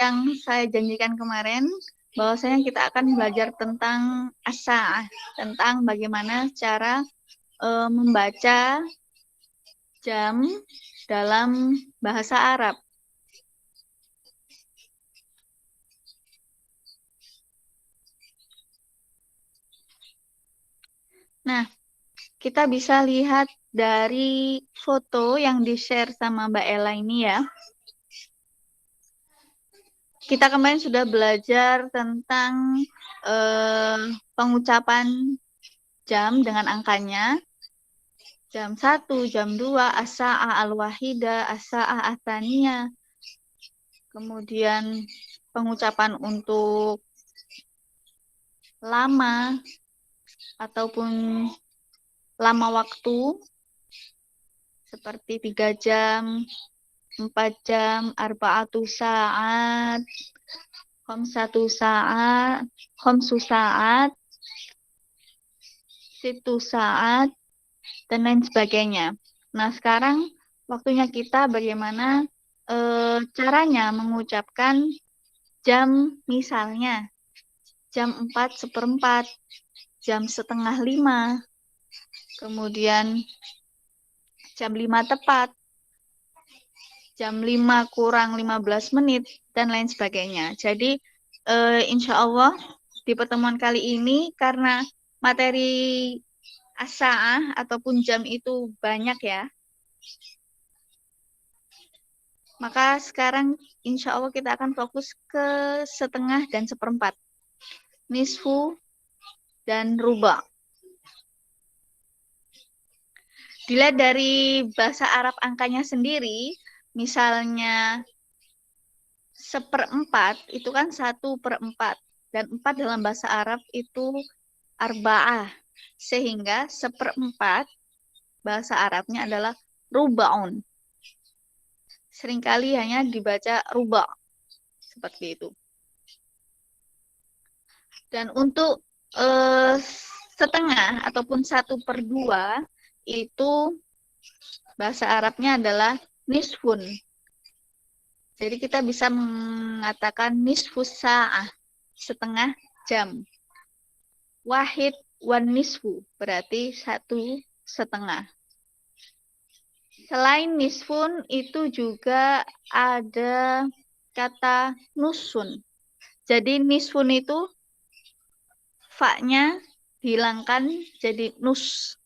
yang saya janjikan kemarin, bahwasanya kita akan belajar tentang as-sa'ah, tentang bagaimana cara membaca jam dalam bahasa Arab. Nah, kita bisa lihat dari foto yang di-share sama Mbak Ella ini ya. Kita kemarin sudah belajar tentang pengucapan jam dengan angkanya. Jam 1, jam 2, as-sa'ah al-wahidah, as-sa'ah ats-tsaniyah. Kemudian pengucapan untuk lama ataupun lama waktu seperti 3 jam, 4 jam, arba'atu sa'at, khamsatu sa'at, khamsu sa'at, situ sa'at, dan lain sebagainya. Nah, sekarang waktunya kita bagaimana caranya mengucapkan jam, misalnya jam 4:15, jam 4:30, kemudian jam 5 tepat, jam 5 kurang 15 menit, dan lain sebagainya. Jadi, insya Allah di pertemuan kali ini, karena materi as-sa'ah ataupun jam itu banyak ya, maka sekarang insya Allah kita akan fokus ke setengah dan seperempat, nisfu dan ruba. Dilihat dari bahasa Arab angkanya sendiri, misalnya 1/4 itu kan 1/4, dan 4 dalam bahasa Arab itu arba'ah, sehingga 1/4 bahasa Arabnya adalah rubaun. Seringkali hanya dibaca ruba, seperti itu. Dan untuk setengah ataupun 1/2 itu bahasa Arabnya adalah nisfun. Jadi kita bisa mengatakan nisfus sa'ah, setengah jam. Wahid wan nisfu, berarti 1/2. Selain nisfun itu juga ada kata nusun. Jadi nisfun itu fa-nya dihilangkan jadi nus.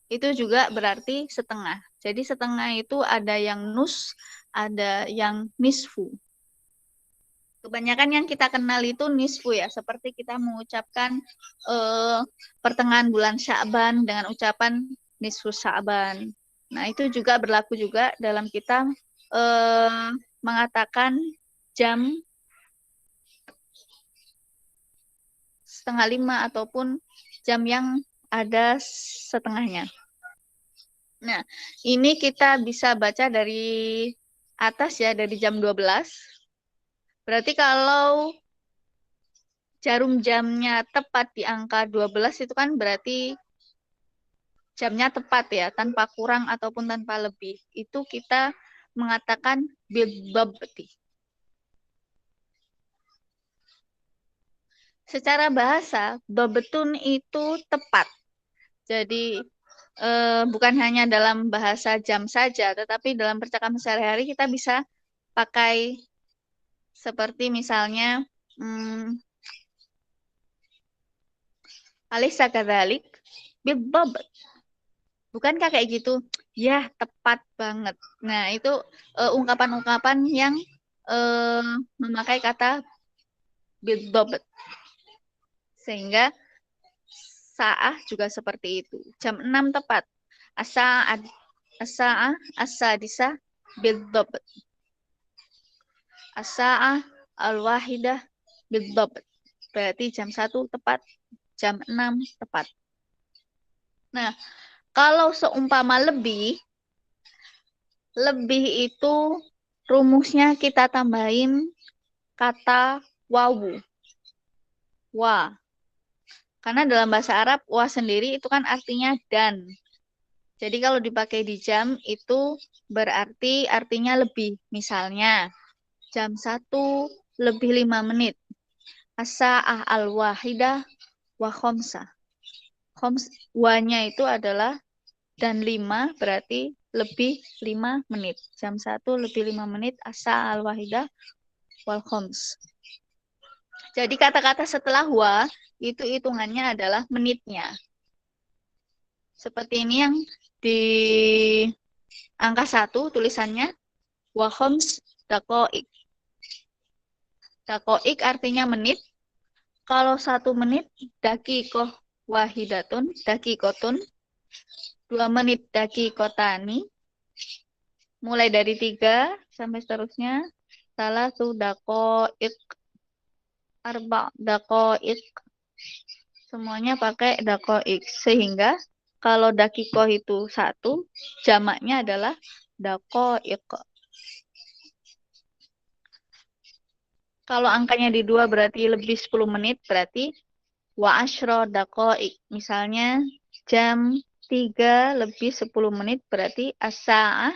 Itu juga berarti setengah. Jadi setengah itu ada yang nus, ada yang nisfu. Kebanyakan yang kita kenal itu nisfu ya, seperti kita mengucapkan pertengahan bulan Sya'ban dengan ucapan nisfu Sya'ban. Nah, itu juga berlaku juga dalam kita mengatakan jam 4:30 ataupun jam yang ada setengahnya. Nah, ini kita bisa baca dari atas ya, dari jam 12. Berarti kalau jarum jamnya tepat di angka 12 itu kan berarti jamnya tepat ya, tanpa kurang ataupun tanpa lebih. Itu kita mengatakan bidhabti. Secara bahasa, babetun itu tepat. Jadi bukan hanya dalam bahasa jam saja, tetapi dalam percakapan sehari-hari kita bisa pakai seperti misalnya Alisa kadzalik bidhabt. Bukankah kayak gitu? Ya, tepat banget. Nah, itu ungkapan-ungkapan yang memakai kata bidhabt. Sehingga sa'ah juga seperti itu. Jam 6 tepat. As-sa'ah as-sadisah bidhabt. As-sa'ah al-wahidah bidhabt. Berarti jam 1 tepat, jam 6 tepat. Nah, kalau seumpama lebih itu rumusnya kita tambahin kata wawu. Wa. Karena dalam bahasa Arab, wa sendiri itu kan artinya dan. Jadi kalau dipakai di jam itu berarti artinya lebih. Misalnya, jam 1 lebih 5 menit. As-sa'ah al-wahidah wa khomsah. Wanya itu adalah dan 5 berarti lebih 5 menit. Jam 1 lebih 5 menit as-sa'ah al-wahidah wal khoms. Jadi kata-kata setelah wa itu hitungannya adalah menitnya. Seperti ini yang di angka 1 tulisannya wa khoms dakoik. Dakoik artinya menit. Kalau 1 menit dakikoh wahidatun, dakikotun. 2 menit dakikotani. Mulai dari 3 sampai seterusnya. Salah dakoik. Arba dakoik. Semuanya pakai dakoik. Sehingga kalau dakikoh itu 1, jamaknya adalah dakoik. Kalau angkanya di 2 berarti lebih 10 menit, berarti wa asyro dakoik. Misalnya jam 3 lebih 10 menit, berarti as-sa'ah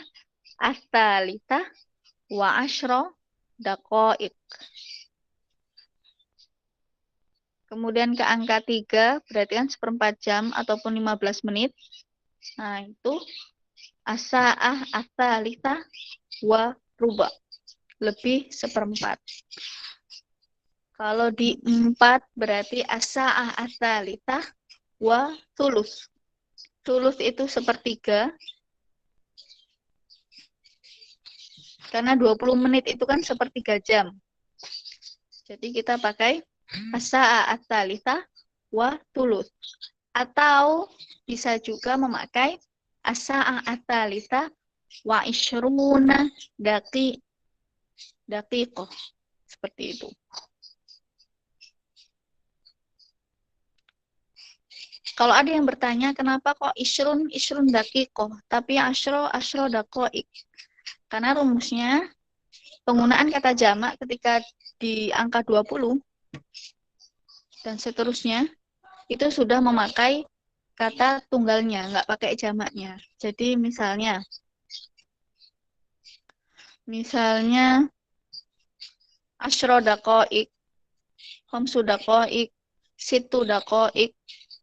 as-tsalitsah wa asyro dakoik. Kemudian ke angka 3, berarti kan 1/4 jam ataupun 15 menit. Nah, itu as-sa'ah as-tsalitsah wa ruba. Lebih 1/4. Kalau di 4, berarti as-sa'ah as-tsalitsah wa thuluts. Thuluts itu 1/3. Karena 20 menit itu kan 1/3 jam. Jadi kita pakai as-sa'ah as-tsalitsah wa thuluts. Atau bisa juga memakai as-sa'ah as-tsalitsah wa isyruna daqiqah. Seperti itu. Kalau ada yang bertanya, kenapa kok isyrun daqiqah, tapi asyro daqiq? Karena rumusnya, penggunaan kata jamak ketika di angka 20 dan seterusnya, itu sudah memakai kata tunggalnya, nggak pakai jamaknya. Jadi misalnya asyro daqiq, khamsu daqiq, situ daqiq.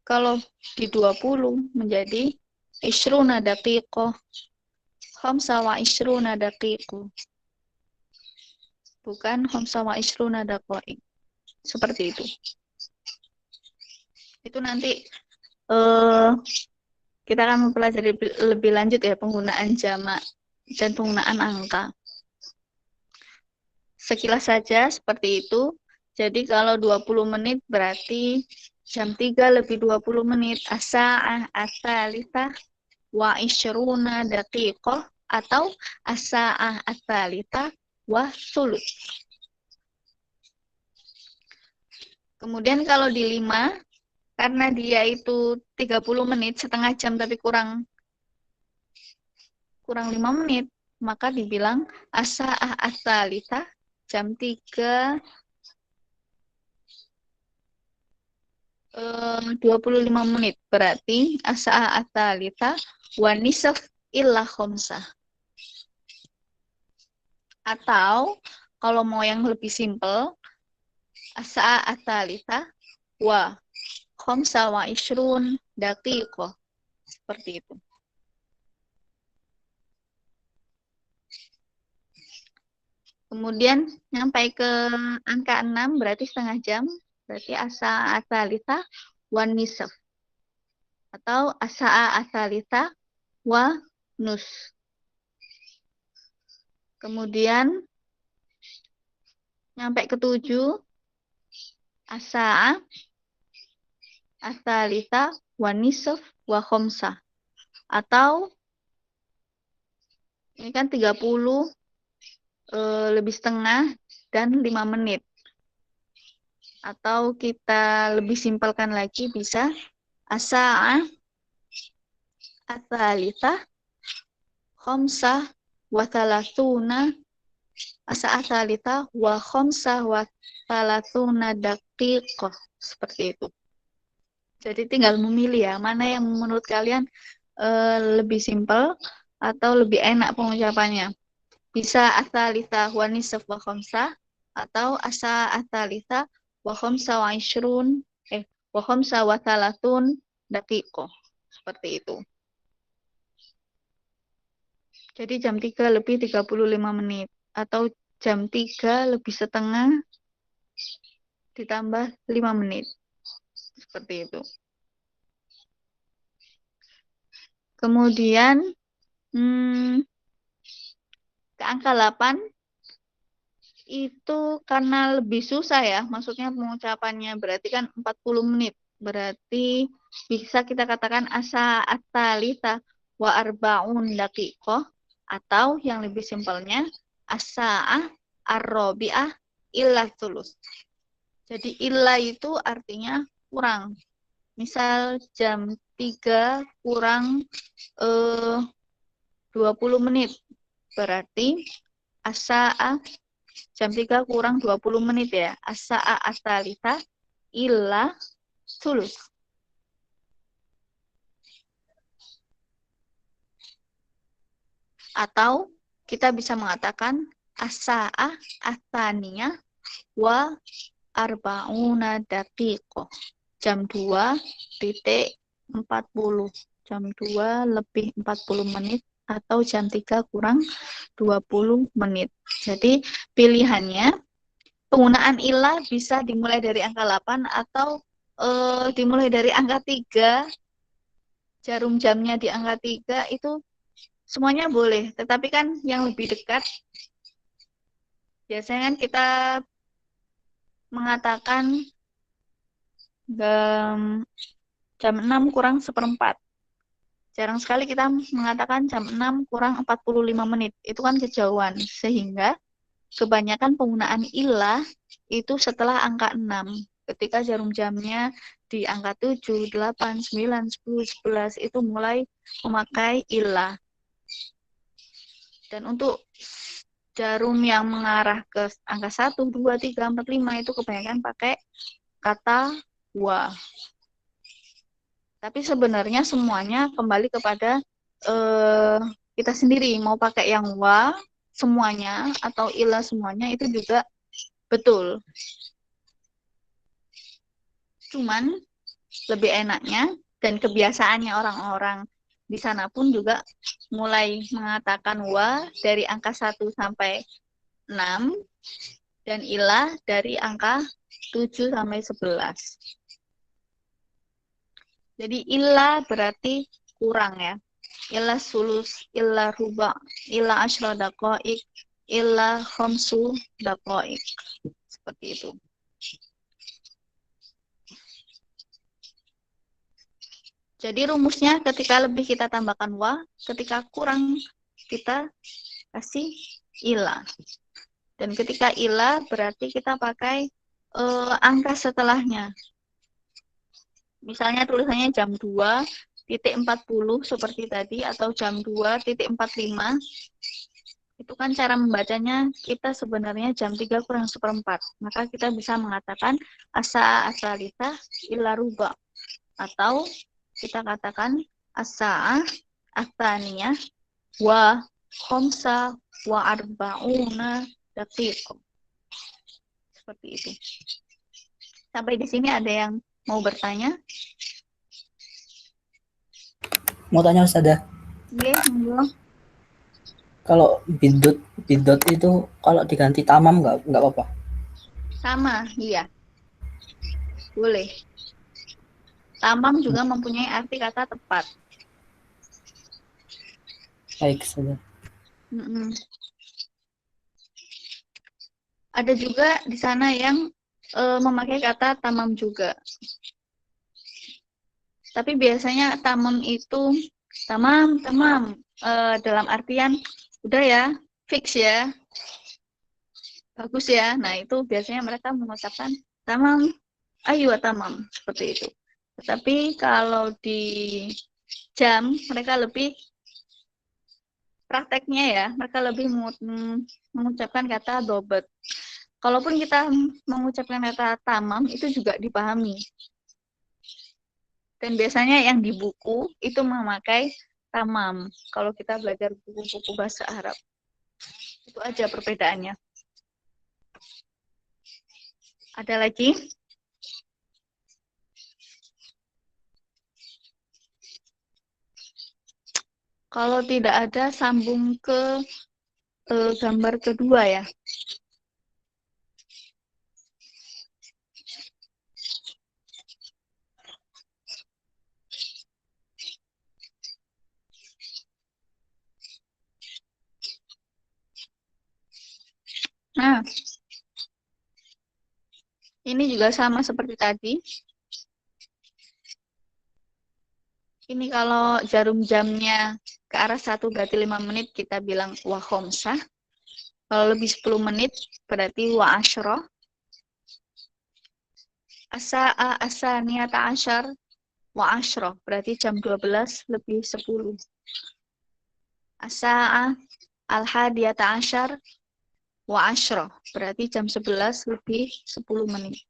Kalau di 20 menjadi isyruna daqiqah, khamsa wa isyruna daqiqah. Bukan khamsa wa isyruna daqiq. Seperti itu. Itu nanti kita akan mempelajari lebih lanjut ya penggunaan jamak dan penggunaan angka. Sekilas saja seperti itu. Jadi kalau 20 menit berarti jam 3 lebih 20 menit as-sa'ah as-tsalitsah wa isyruna daqiqah atau as-sa'ah as-tsalitsah wa thuluts. Kemudian kalau di 5, karena dia itu 30 menit, setengah jam tapi kurang 5 menit, maka dibilang as-sa'ah as-tsalitsah jam 3 25 menit. Berarti as-sa'ah as-tsalitsah wa nisf illa khomsah. Atau kalau mau yang lebih simpel, as-sa'ah as-tsalitsah wa khomsah wa isyrun daqiqah. Seperti itu. Kemudian sampai ke angka 6 berarti setengah jam. Berarti as-sa'ah as-tsalitsah wa nisf. Atau as-sa'ah as-tsalitsah wa nus. Kemudian sampai ke 7 as-sa'ah as-tsalitsah wa nisf wa khomsah. Atau ini kan 30 lebih setengah dan 5 menit. Atau kita lebih simpelkan lagi bisa as-sa'ah as-tsalitsah khomsah wa thalathuna as-sa'ah as-tsalitsah wa khomsah wa thalathuna daqiqah. Seperti itu. Jadi tinggal memilih ya, mana yang menurut kalian lebih simpel atau lebih enak pengucapannya. Bisa as-tsalitsah wa nisf wa khomsah atau asa atsalita wa khamsa wa ishrun wa khamsa wa thalathun daqiqah. Seperti itu. Jadi jam 3 lebih 35 menit atau jam 3 lebih setengah ditambah 5 menit. Seperti itu. Kemudian ke angka 8 itu karena lebih susah ya, maksudnya pengucapannya berarti kan 40 menit. Berarti bisa kita katakan asa atalita wa arbaun daqiqah atau yang lebih simpelnya as-sa'ah ar-rabi'ah illa tulus. Jadi illa itu artinya kurang. Misal jam 3 kurang 20 menit. Berarti as-sa'ah jam 3 kurang 20 menit ya. As-sa'ah as-salisa illa sulus. Atau kita bisa mengatakan as-sa'ah as-saniyah wa arba'una daqiqah. Jam 2.40. Jam 2 lebih 40 menit atau jam 3 kurang 20 menit. Jadi pilihannya penggunaan ilah bisa dimulai dari angka 8 atau dimulai dari angka 3. Jarum jamnya di angka 3 itu semuanya boleh. Tetapi kan yang lebih dekat biasanya kan kita mengatakan jam 6 kurang 1/4. Jarang sekali kita mengatakan jam 6 kurang 45 menit. Itu kan kejauhan. Sehingga kebanyakan penggunaan ilah itu setelah angka 6. Ketika jarum jamnya di angka 7, 8, 9, 10, 11 itu mulai memakai ilah. Dan untuk jarum yang mengarah ke angka 1, 2, 3, 4, 5 itu kebanyakan pakai kata wa. Tapi sebenarnya semuanya kembali kepada kita sendiri. Mau pakai yang wa semuanya atau ilah semuanya itu juga betul. Cuman lebih enaknya dan kebiasaannya orang-orang di sana pun juga mulai mengatakan wa dari angka 1 sampai 6 dan ilah dari angka 7 sampai 11. Jadi ilah berarti kurang ya. Ilah sulus, ilah ruba, ilah asyra daqaik, ilah khamsu daqaik. Seperti itu. Jadi rumusnya ketika lebih kita tambahkan wa, ketika kurang kita kasih ilah. Dan ketika ilah berarti kita pakai angka setelahnya. Misalnya tulisannya jam 2.40 seperti tadi atau jam 2.45. Itu kan cara membacanya kita sebenarnya jam 3 kurang 1/4. Maka kita bisa mengatakan asa asalita illa ruba. Atau kita katakan as-sa'ah ats-tsaniyah wa khamsa wa arba'una daqiqah. Seperti itu. Sampai di sini ada yang mau bertanya? Mau tanya Ustazah. Oke, monggo. Kalau bidot itu kalau diganti tamam nggak apa-apa? Sama, iya. Boleh. Tamam juga mempunyai arti kata tepat. Baik, Ustazah. Ada juga di sana yang memakai kata tamam juga. Tapi biasanya tamam itu tamam dalam artian udah ya, fix ya, bagus ya. Nah itu biasanya mereka mengucapkan tamam, ayo tamam, seperti itu. Tetapi kalau di jam mereka lebih prakteknya ya, mereka lebih mengucapkan kata dobet. Kalaupun kita mengucapkan kata tamam itu juga dipahami. Dan biasanya yang di buku itu memakai tamam. Kalau kita belajar buku-buku bahasa Arab. Itu aja perbedaannya. Ada lagi? Kalau tidak ada, sambung ke gambar kedua ya. Nah, ini juga sama seperti tadi. Ini kalau jarum jamnya ke arah 1 berarti 5 menit, kita bilang wa khomsah. Kalau lebih 10 menit berarti wa asyroh. Asa'a asaniyata asyar wa asyroh berarti jam 12 lebih 10. Asa'a al-hadiyata asyar wa asyroh berarti jam 11 lebih 10 menit.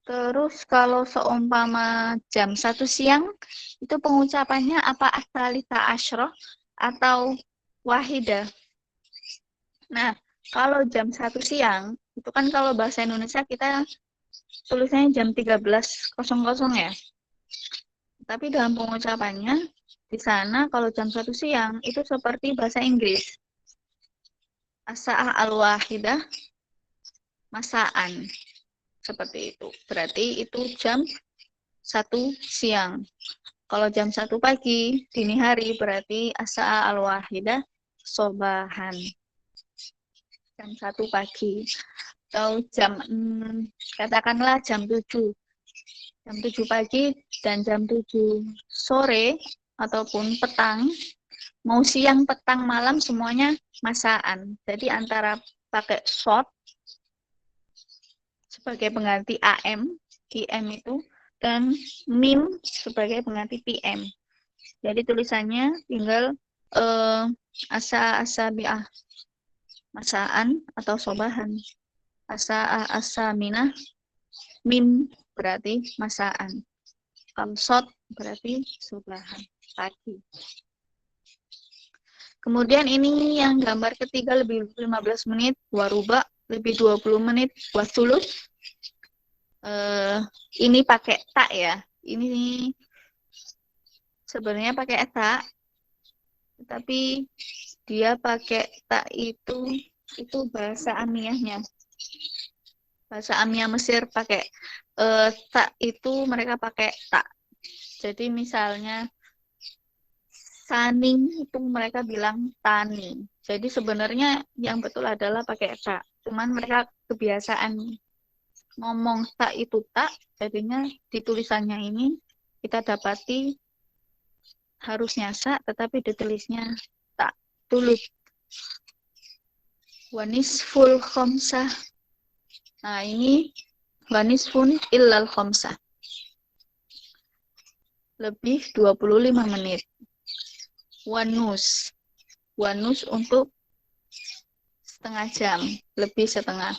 Terus kalau seumpama jam 1 siang, itu pengucapannya apa asalita asyroh atau wahidah? Nah, kalau jam 1 siang, itu kan kalau bahasa Indonesia kita tulisannya jam 13.00 ya. Tapi dalam pengucapannya, di sana kalau jam 1 siang, itu seperti bahasa Inggris. As-sa'ah al-wahidah, masaan. Seperti itu. Berarti itu jam 1 siang. Kalau jam 1 pagi, dini hari, berarti as-sa'ah al-wahidah, sobahan. Jam 1 pagi. Atau jam, katakanlah jam 7. Jam 7 pagi dan jam 7 sore, ataupun petang, mau siang, petang, malam, semuanya masaan. Jadi antara pakai short sebagai pengganti AM, IM itu, dan mim sebagai pengganti PM. Jadi tulisannya tinggal asa-asabi'ah, masaan atau sobahan. Asa-asaminah, mim berarti masaan. Kalau short berarti sobahan, pagi. Kemudian ini yang gambar ketiga lebih 15 menit, waruba lebih 20 menit, wasulus. Ini pakai tak ya. Ini sebenarnya pakai tak, tapi dia pakai tak itu bahasa amiyahnya. Bahasa amiyah Mesir pakai tak itu mereka pakai tak. Jadi misalnya saning itu mereka bilang tani. Jadi sebenarnya yang betul adalah pakai tak. Cuman mereka kebiasaan ngomong tak itu tak, jadinya di tulisannya ini kita dapati harusnya sa, tetapi ditulisnya tak. Tulis wanisful khomsah. Nah ini wanisfun illal khomsah. Lebih 25 menit. Wanus. Wanus untuk setengah jam, lebih setengah.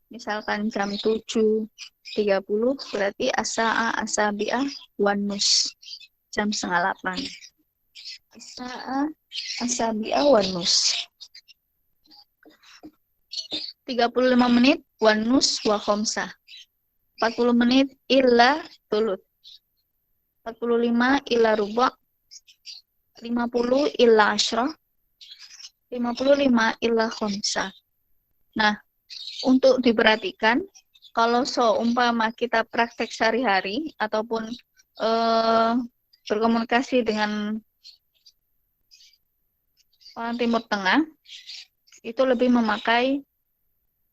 Misalkan jam 7.30 berarti asa'a asabi'ah wanus. Jam 7:30. Asa'a asabi'ah wanus. 35 menit wanus wa khomsah. 40 menit illa tulut. 45 illa ruba'. 50 illa asyrah. 55 illa khomsah. Nah, untuk diperhatikan, kalau seumpama kita praktek sehari-hari ataupun berkomunikasi dengan orang Timur Tengah, itu lebih memakai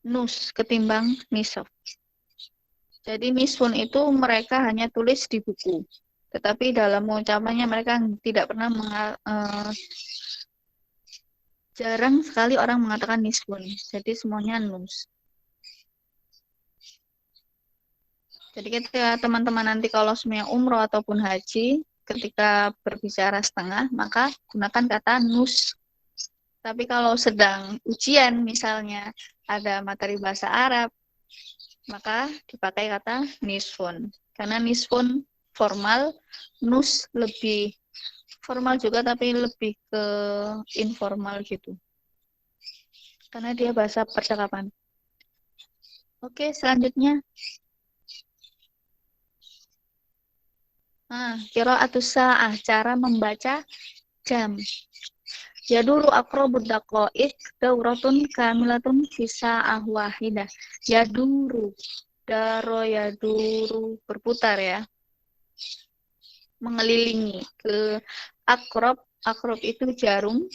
nus ketimbang nisaf. Jadi nisfun itu mereka hanya tulis di buku, tetapi dalam pengucapannya mereka tidak pernah jarang sekali orang mengatakan nisfun. Jadi semuanya nus. Jadi ketika teman-teman nanti kalau semuanya umroh ataupun haji, ketika berbicara setengah, maka gunakan kata nus. Tapi kalau sedang ujian, misalnya ada materi bahasa Arab, maka dipakai kata nisfun. Karena nisfun formal, nus lebih Formal juga tapi lebih ke informal gitu. Karena dia bahasa percakapan. Oke, selanjutnya. Nah, qira'atus sa'ah, cara membaca jam. Yaduru aqrabud daqa'iq dauratun kamilatun fi sa'ah wahidah. Yaduru, daro yaduru, berputar ya. Mengelilingi. Ke akrob itu jarum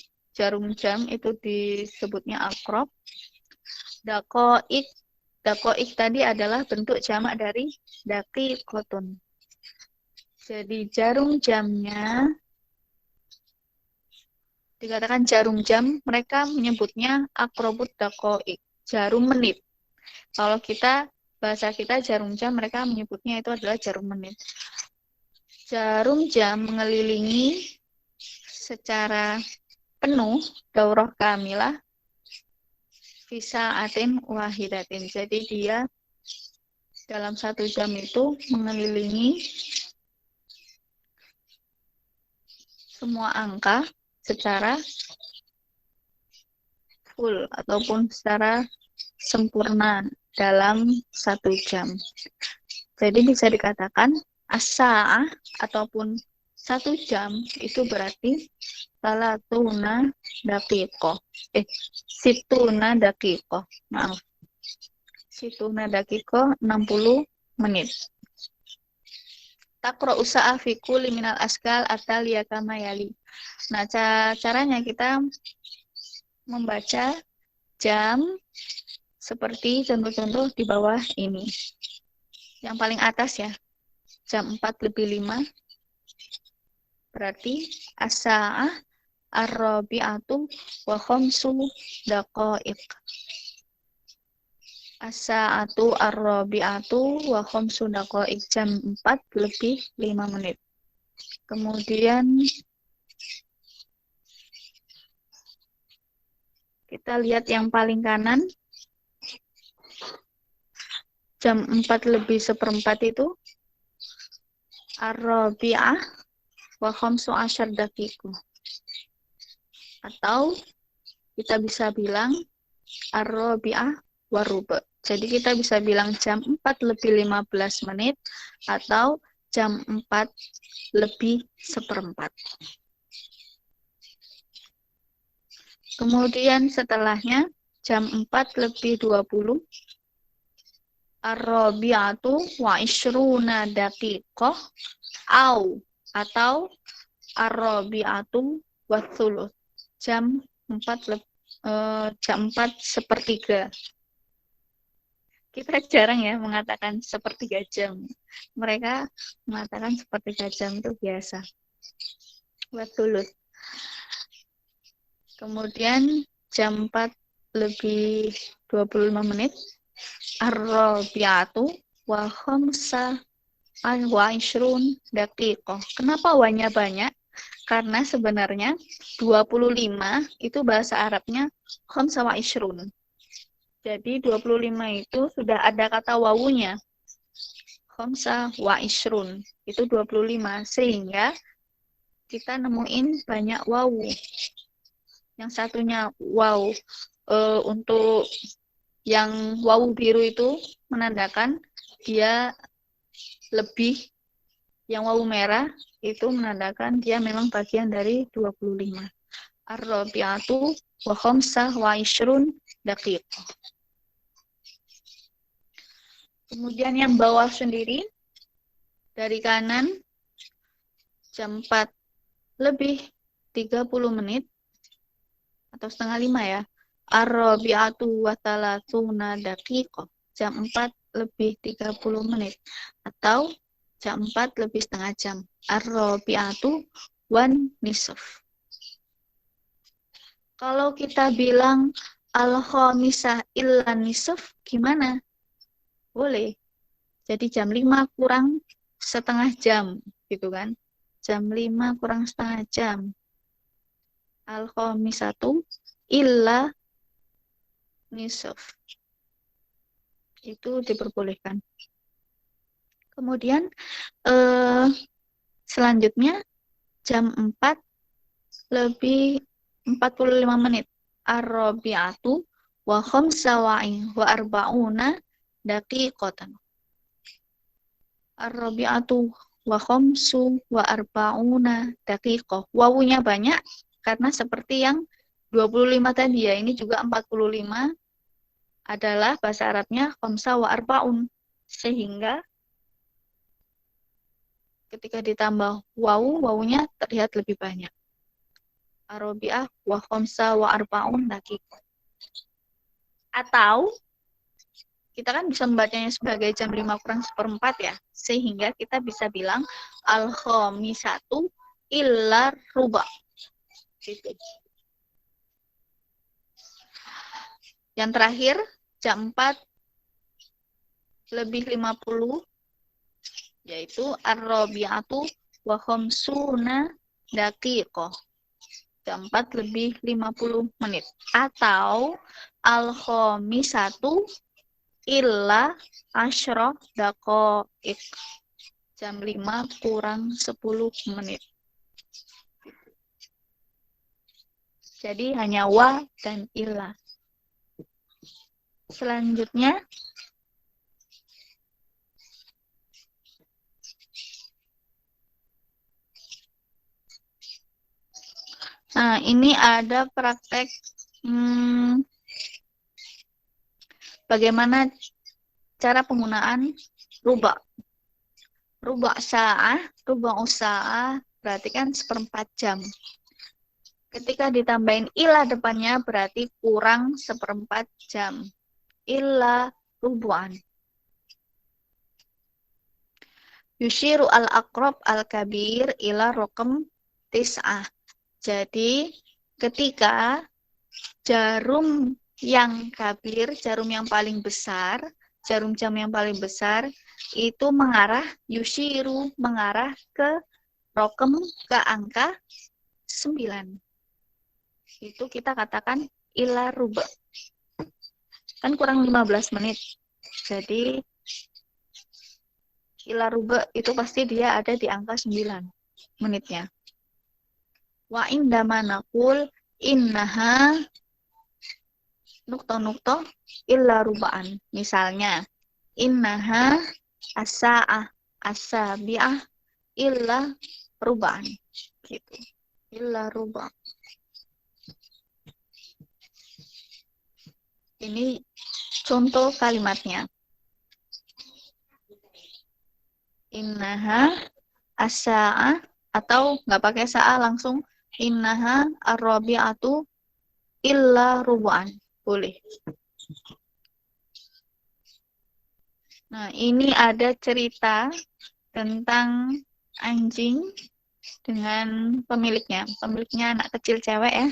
jam itu disebutnya akrob. Dakoik tadi adalah bentuk jamak dari daqiqotun. Jadi jarum jamnya dikatakan jarum jam, mereka menyebutnya akrobut dakoik, jarum menit. Kalau bahasa kita jarum jam, mereka menyebutnya itu adalah jarum menit. Jarum jam mengelilingi secara penuh daurah kamilah bisa atin wahidatin. Jadi dia dalam 1 jam itu mengelilingi semua angka secara full ataupun secara sempurna dalam 1 jam. Jadi bisa dikatakan as-sa'ah ataupun 1 jam itu berarti salatuna daqiqoh. Situna daqiqoh. Maaf. Situna daqiqoh 60 menit. Taqra'u sa'a fi kulli minal askal ataliya kama yali. Nah, caranya kita membaca jam seperti contoh-contoh di bawah ini. Yang paling atas ya, jam 4:05, berarti as-sa'ah ar-rabi'atu wa khamsu daqa'iq. As-sa'atu ar-rabi'atu wa khamsu daqa'iq, jam 4:05 menit. Kemudian kita lihat yang paling kanan, jam 4:04 itu ar-rabi'ah wa khamsu asyar daqiqah. Atau kita bisa bilang ar-rabi'ah wa ruba'. Jadi kita bisa bilang jam 4:15 menit atau jam 4:04. Kemudian setelahnya jam 4:20 ar-rabi'atu wa ishruna daqiqah atau ar-rabi'atu wa thuluth, jam 4 sepertiga. Kita jarang ya mengatakan sepertiga jam. Mereka mengatakan sepertiga jam itu biasa. Wa thuluth. Kemudian jam 4:25 menit ar-rabi'atu wa khamsa wa ishrun daqiqah. Kenapa wanya banyak? Karena sebenarnya 25 itu bahasa Arabnya khamsa wa ishrun. Jadi 25 itu sudah ada kata wawunya. Khamsa wa ishrun. Itu 25. Sehingga kita nemuin banyak wawu. Yang satunya waw. Untuk yang wawu biru itu menandakan dia lebih. Yang wawu merah itu menandakan dia memang bagian dari 25. Ar-rabi'atu wa khamsah wa ishrun daqiqah. Kemudian yang bawah sendiri, dari kanan, jam 4:30 menit, atau 4:30 ya, ar-rabi'atu wa thalathuna daqiqah, jam 4:30 menit, atau jam 4:30 jam, ar-rabi'atu wan nisf. Kalau kita bilang al-khamisah illa nisf, gimana? Boleh. Jadi jam 5 kurang setengah jam, gitu kan. Jam 5 kurang setengah jam. Al-khamisatu illa nisf. Itu diperbolehkan. Kemudian selanjutnya jam 4 lebih 45 menit. Ar-rabi'atu wa khamsa wa arba'una daqiqatan. Ar-rabi'atu wa khamsu wa arba'una daqiqah. Wawunya banyak karena seperti yang 25 tadi ya, ini juga 45 adalah bahasa Arabnya khamsa wa arba'un. Sehingga ketika ditambah wawunya terlihat lebih banyak. Ar-rabi'ah wa khamsa wa arba'un daqiqah. Atau kita kan bisa membacanya sebagai jam 5 kurang seperempat ya. Sehingga kita bisa bilang al-khamisatu illa ruba. Gitu. Yang terakhir, jam 4 lebih 50, yaitu ar-rabi'atu wa khamsuna daqiqah. Jam 4 lebih 50 menit. Atau al-khamisatu illa asyra daqaiq. Jam 5 kurang 10 menit. Jadi hanya wa dan illa. Selanjutnya, nah ini ada praktek bagaimana cara penggunaan ruba. Ruba sa'ah berarti kan seperempat jam. Ketika ditambahin ilah depannya berarti kurang seperempat jam. Illa rubu'an. Yushiru al-aqrab al-kabir ila raqam tis'ah. Jadi ketika jarum yang kabir, jarum yang paling besar, jarum jam yang paling besar itu mengarah yushiru, mengarah ke raqam, ke angka 9. Itu kita katakan ila ruba. Kan kurang 15 menit. Jadi ila ruba itu pasti dia ada di angka 9 menitnya. Wa indama naqul innaha nukta illa ruba'an. Misalnya, innaha as-sa'ah as-sabi'ah illa ruba'an. Gitu. Illa ruba'. Ini contoh kalimatnya. Innaha as-sa'ah, atau nggak pakai sa'ah langsung innaha ar-rabi'atu illa ruba'an. Boleh. Nah, ini ada cerita tentang anjing dengan pemiliknya. Pemiliknya anak kecil cewek ya.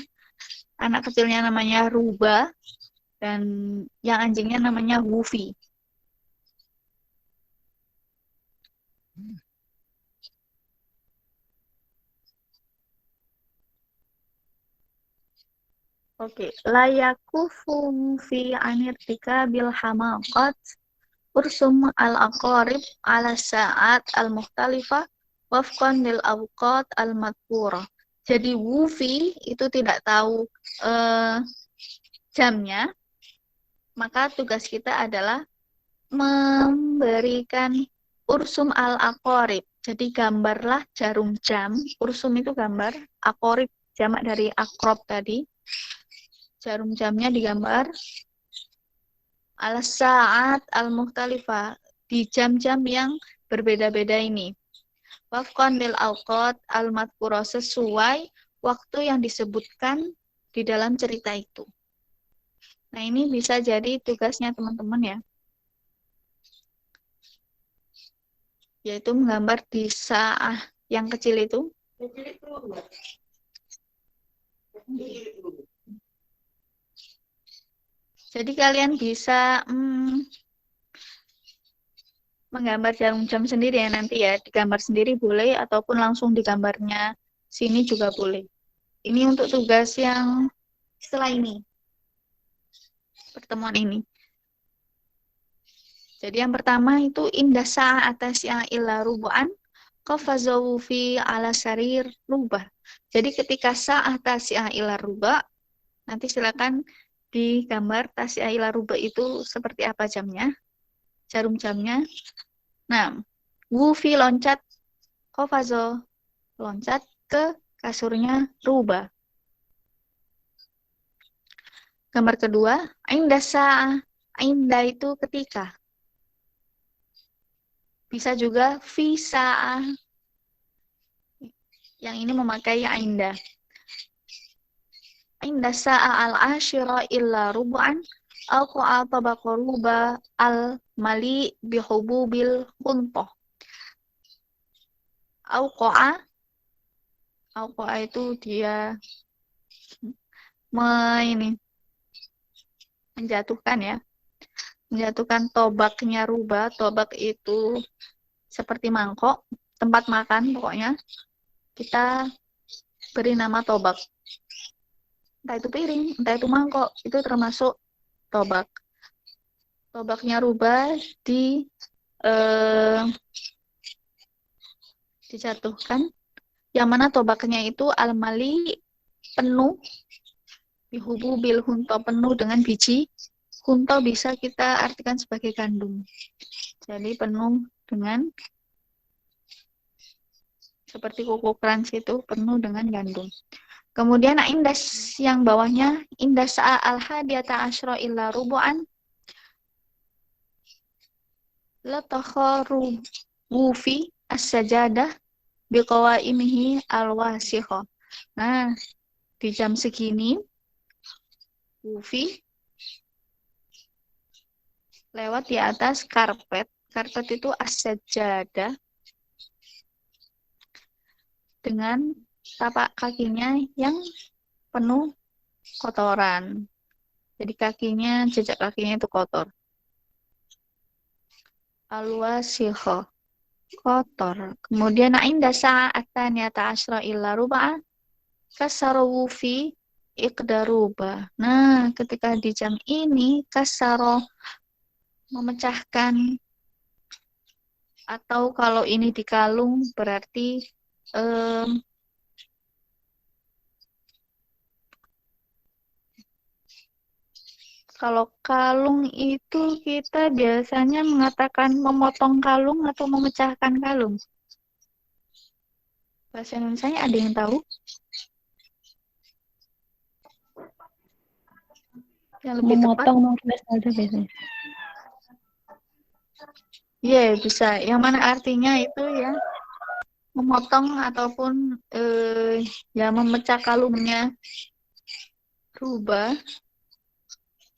Anak kecilnya namanya Ruba dan yang anjingnya namanya Wufi. Oke, layakufu fi anirtika bil hamaqat ursum al-aqarib ala sa'at al-mukhtalifah wafqan lil awqat al-madhkurah. Jadi Wufi itu tidak tahu jamnya, maka tugas kita adalah memberikan ursum al-aqarib. Jadi gambarlah jarum jam. Ursum itu gambar, aqarib jamak dari akrob tadi. Jarum jamnya digambar al-sa'at al-mukhtalifah, di jam-jam yang berbeda-beda ini. Wafqan lil awqat al-madhkurah, sesuai waktu yang disebutkan di dalam cerita itu. Nah, ini bisa jadi tugasnya teman-teman ya. Yaitu menggambar di sa'ah yang kecil itu. Jadi kalian bisa menggambar jarum jam sendiri ya nanti ya. Digambar sendiri boleh ataupun langsung digambarnya sini juga boleh. Ini untuk tugas yang setelah ini. Pertemuan ini. Jadi yang pertama itu indah sa'ah atas yang illa rubu'an qafazu fi ala sarir rubah. Jadi ketika sa'ah tasi'ah ila rubah, nanti silakan digambar tasi'ah ila rubah itu seperti apa jamnya, jarum jamnya. Nah, wufi loncat, qafazo loncat ke kasurnya rubah. Gambar kedua, inda sa'ah. Inda itu ketika. Bisa juga fi sa'ah. Yang ini memakai inda. Inda sa'a al-ashira illa rubu'an au qa'a tabaqu ruba al-mali bihububil khuntoh. Au qa'a itu dia menjatuhkan ya. Menjatuhkan tobaknya ruba. Tobak itu seperti mangkok, tempat makan pokoknya. Kita beri nama tobak. Entah itu piring, entah itu mangkok, itu termasuk tobak. Tobaknya rubah dijatuhkan. Yang mana tobaknya itu al-mali penuh, bihubu bil hunto penuh dengan biji. Hunto bisa kita artikan sebagai gandum. Jadi penuh dengan seperti kuku crunch itu penuh dengan gandum. Kemudian indas yang bawahnya indas al-hadiyata asyra illa rubu'an latakharu wufi as-sajadah biqawaimihi al-wasikha. Nah, di jam segini wufi lewat di atas karpet. Karpet itu as-sajadah dengan tapak kakinya yang penuh kotoran. Jadi jejak kakinya itu kotor. Al-wasikha, kotor. Kemudian inda sa'atan yata asyra illa ruba'a kasaro fi iqdaruba. Nah, ketika di jam ini kasaro memecahkan, atau kalau ini dikalung berarti kalau kalung itu kita biasanya mengatakan memotong kalung atau memecahkan kalung. Bahasa Indonesia ada yang tahu? Yang lebih memotong tepat? mungkin ada biasanya. Iya, bisa. Yang mana artinya itu ya memotong ataupun ya memecah kalungnya rubah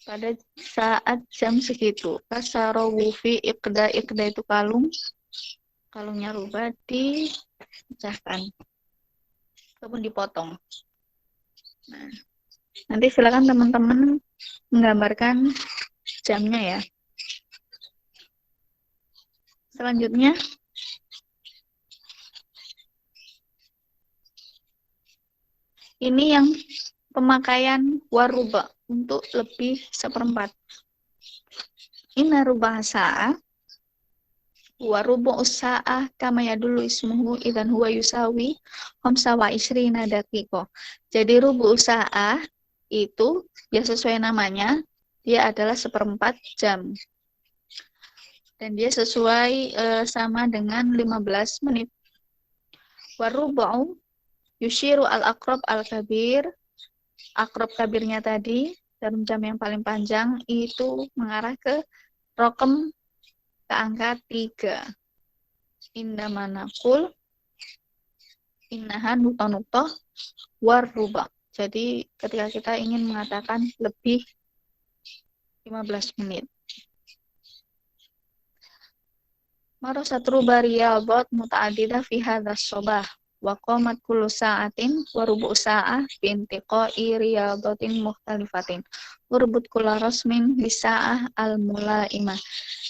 pada saat jam segitu. Kasaro wufi iqda itu kalungnya rubah dipecahkan ataupun dipotong. Nah, nanti silakan teman-teman menggambarkan jamnya ya. Selanjutnya ini yang pemakaian waruba untuk lebih seperempat. Inna rubah sa'ah warubu usa'ah kama yadullu ismuhu idan huwa yusawi khamsa wa ishrina daqiqah. Jadi rubu usa'ah itu ya sesuai namanya, dia adalah seperempat jam. Dan dia sesuai sama dengan 15 menit. Warubu yushiru al-aqrab al-kabir. Aqrab kabirnya tadi, dalam jam yang paling panjang itu mengarah ke rokem ke angka 3. Inda manakul innahan nuktoh waruba. Jadi ketika kita ingin mengatakan lebih 15 menit. Marasat ruba riyadhat muta'addidah fi hadzal shabah. Wa qamat kullu sa'atin wa rubu' sa'ah bi intiqa'i riyadhatin mukhtalifatin. Urbut kullu rasmin bi sa'ah al-mula'imah.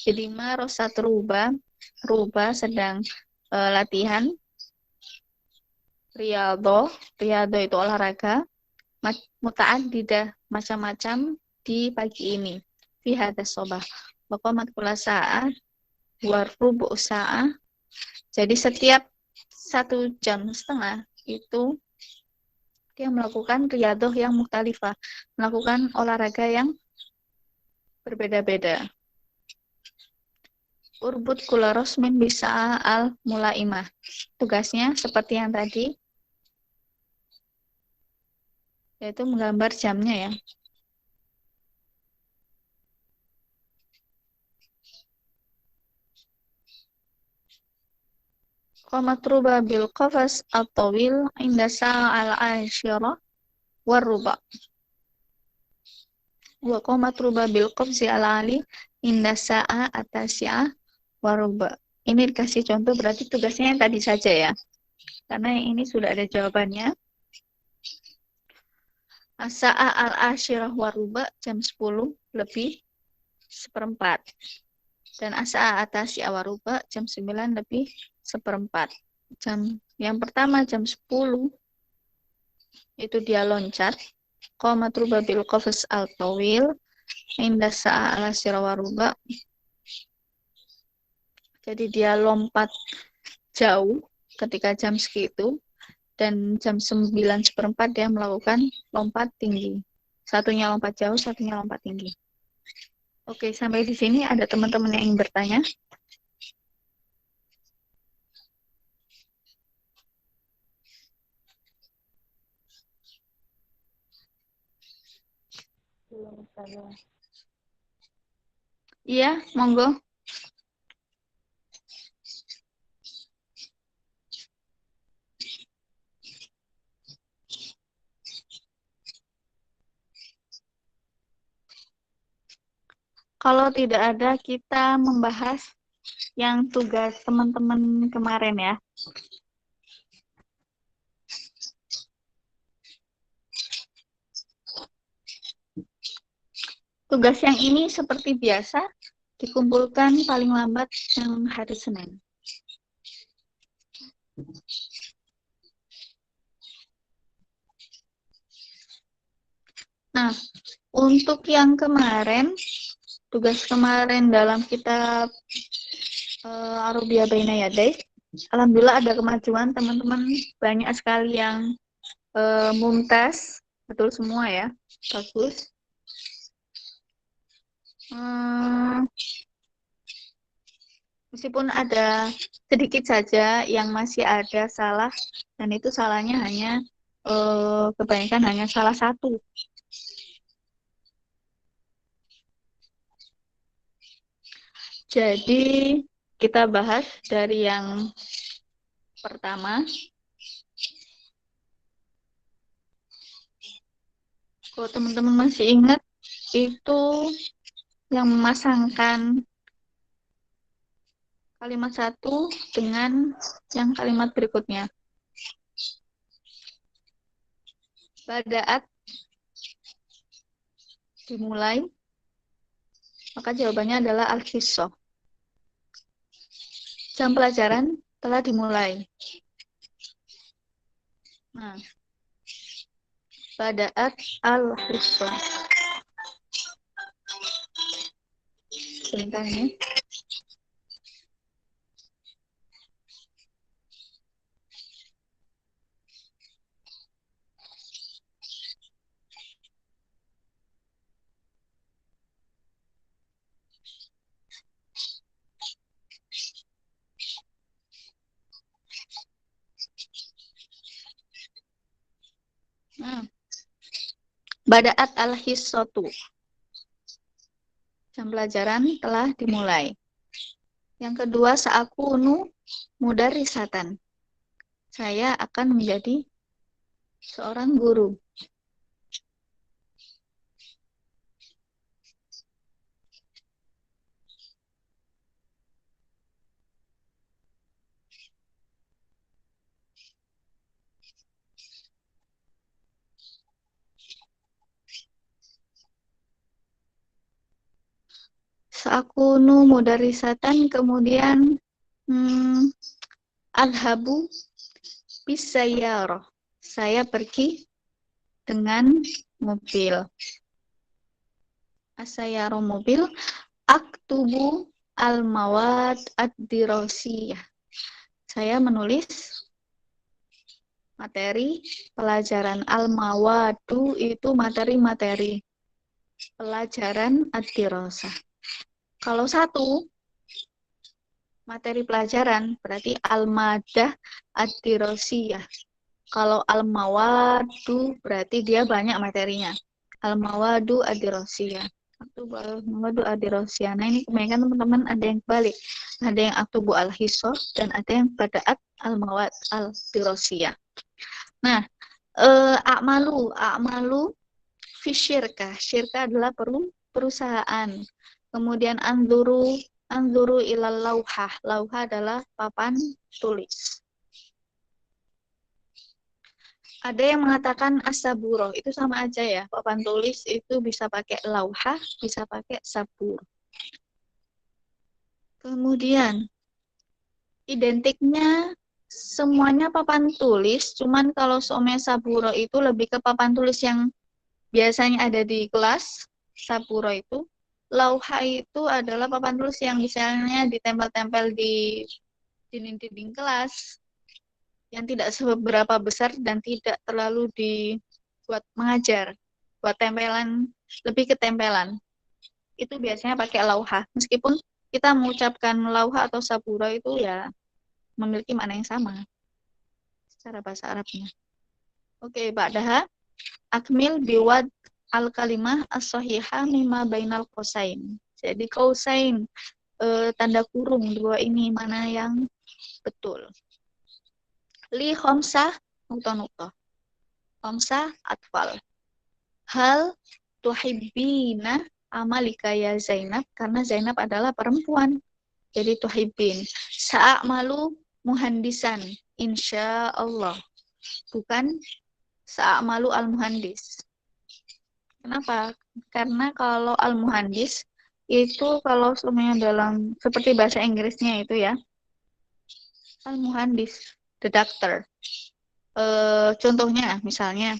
Jadi marasat ruba sedang latihan riyadhah itu olahraga, muta'addidah macam-macam di pagi ini fi hadzal shabah. Wa qamat kullu sa'ah wa rubu' sa'ah. Jadi setiap 1,5 jam itu dia melakukan riyadhah yang mukhtalifah, melakukan olahraga yang berbeda-beda. Urbut kula rosmin bisa al mulaimah. Tugasnya seperti yang tadi, yaitu menggambar jamnya ya. Qamatruba bil qafas at-tawil inda sa'al asyirah waruba. Wa qamatruba bil qafsi al-ali inda sa'a atasya waruba. Ini dikasih contoh, berarti tugasnya yang tadi saja ya. Karena yang ini sudah ada jawabannya. Sa'a al-asyirah waruba jam 10 lebih seperempat. Dan asa atas waruba jam 9 lebih seperempat. Jam yang pertama jam 10 itu dia loncat. Qamatruba bil qafas al-tawil inda sa'a al-asyirah waruba. Jadi dia lompat jauh ketika jam segitu, dan jam 9 seperempat dia melakukan lompat tinggi. Satunya lompat jauh, satunya lompat tinggi. Oke, sampai di sini ada teman-teman yang ingin bertanya? Iya, monggo. Kalau tidak ada, kita membahas yang tugas teman-teman kemarin ya. Tugas yang ini seperti biasa dikumpulkan paling lambat yang hari Senin. Nah, untuk yang kemarin, tugas kemarin dalam kitab Arubiyah Baina Yadai, alhamdulillah ada kemajuan, teman-teman banyak sekali yang mumtaz, betul semua ya, bagus. Meskipun ada sedikit saja yang masih ada salah, dan itu salahnya hanya kebanyakan hanya salah satu. Jadi kita bahas dari yang pertama. Kalau teman-teman masih ingat, itu yang memasangkan kalimat satu dengan yang kalimat berikutnya. Bada'at dimulai, maka jawabannya adalah al-qissah. Jam pelajaran telah dimulai. Nah, bada'at al-qissah. Sebentar ya. Bada'at al-hissatu. Jam pelajaran telah dimulai. Yang kedua, sa'akunu mudarrisatan. Saya akan menjadi seorang guru. Sa'akunu mudarrisatan, kemudian adhabu bisayyarah. Saya pergi dengan mobil. Asayyarah mobil. Aktubu al-mawad ad-dirasiyah. saya menulis materi pelajaran. Al-mawadu itu materi-materi pelajaran ad-dirasah. Kalau satu materi pelajaran berarti al-madah ad-dirasiyah. Kalau al-mawadu berarti dia banyak materinya. Al-mawadu ad-dirasiyah. Al-mawadu ad-dirasiyah. Nah, ini kebanyakan teman-teman ada yang balik. Ada yang aktubu al-hisoh dan ada yang badaat al-mawad al-dirasiyah. Nah, a'malu fi syirkah. Syirkah adalah perusahaan. Kemudian anzuru ilal lauhah. Lauhah adalah papan tulis. Ada yang mengatakan as-saburo, itu sama aja ya. Papan tulis itu bisa pakai lauhah, bisa pakai sabur. Kemudian identiknya semuanya papan tulis, cuman kalau some saburo itu lebih ke papan tulis yang biasanya ada di kelas. Saburo itu, lauha itu adalah papan tulis yang misalnya ditempel-tempel di dinding-dinding kelas, yang tidak seberapa besar dan tidak terlalu dibuat mengajar, buat tempelan, lebih ke tempelan. Itu biasanya pakai lauha. Meskipun kita mengucapkan lauha atau sabura itu ya memiliki makna yang sama secara bahasa Arabnya. Oke, ba'daha akmil biwad al-kalimah as-sahihah mimma bainal qausain. Jadi qausain, tanda kurung dua ini mana yang betul. Li khomsah nukta-nukta. Khomsah atfal. Hal tuhibbina amalika ya Zainab, karena Zainab adalah perempuan. Jadi tuhibbin. Sa'amalu muhandisan, insya Allah. Bukan sa'amalu al-muhandis. Kenapa? Karena kalau al-muhandis itu kalau semuanya dalam seperti bahasa Inggrisnya itu ya, al-muhandis, the doctor. Contohnya misalnya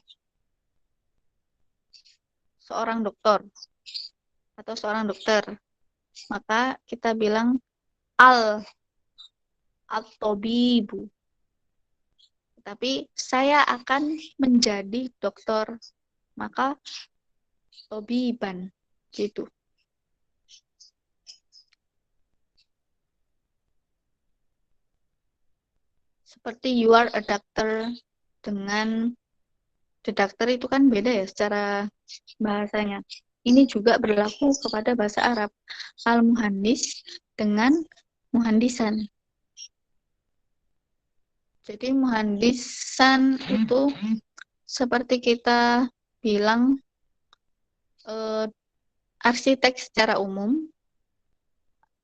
seorang dokter atau seorang dokter, maka kita bilang at-tabibu. Tapi saya akan menjadi dokter, maka tabiban gitu. Seperti you are a doctor dengan the doctor itu kan beda ya secara bahasanya. Ini juga berlaku kepada bahasa Arab. Al-muhandis dengan muhandisan. Jadi muhandisan itu seperti kita bilang arsitek secara umum,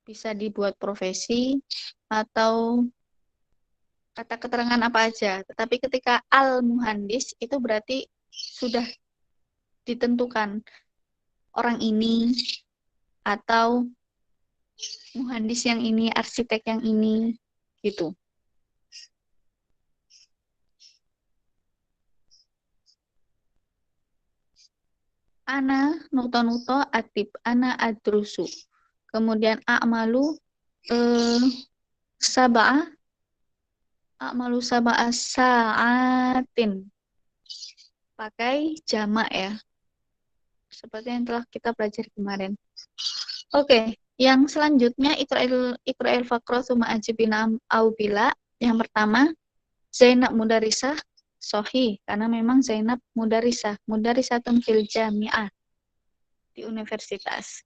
bisa dibuat profesi atau kata keterangan apa aja. Tetapi ketika al-muhandis itu berarti sudah ditentukan orang ini atau muhandis yang ini, arsitek yang ini, gitu. Ana nuto-nuto atib, ana adrusu. Kemudian a'malu sab'ah sa'atin. Pakai jamak ya. Seperti yang telah kita pelajari kemarin. Oke, yang selanjutnya ikra'il faqra summa ajibina au bila. Yang pertama, Zainab mudarisah sohi, karena memang Zainab mudarisatun fil jami'ah, di universitas.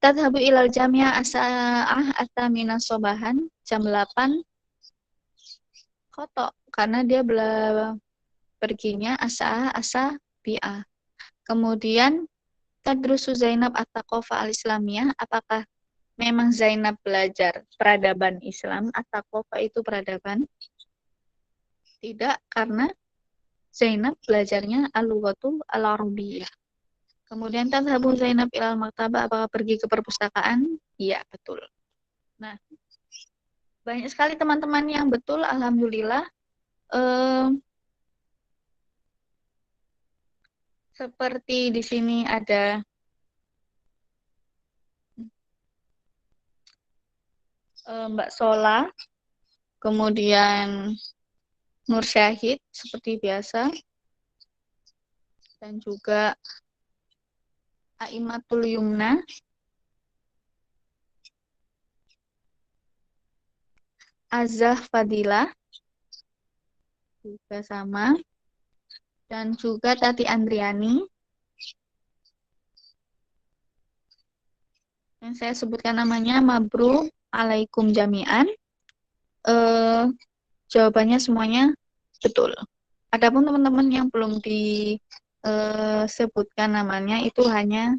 Tadhabu ilal jami'ah asa'ah atamina sobahan, jam 8 kotok, karena dia perginya asa bi'ah. Kemudian tadrusu Zainab at-taqofa al-islamiyah, apakah memang Zainab belajar peradaban Islam? At-taqofa itu peradaban? Tidak, karena Zainab belajarnya al-lughatu al-arabiyah. Kemudian tadhabu Zainab ilal maktabah, apakah pergi ke perpustakaan? Iya, betul. Nah, banyak sekali teman-teman yang betul, alhamdulillah. Seperti di sini ada Mbak Sola, kemudian Nur Syahid seperti biasa, dan juga Aimatul Yumna, Azah Fadilah juga sama, dan juga Tati Andriani yang saya sebutkan namanya Mabrur Alaikum Jami'an. Jawabannya semuanya betul. Adapun teman-teman yang belum disebutkan namanya itu hanya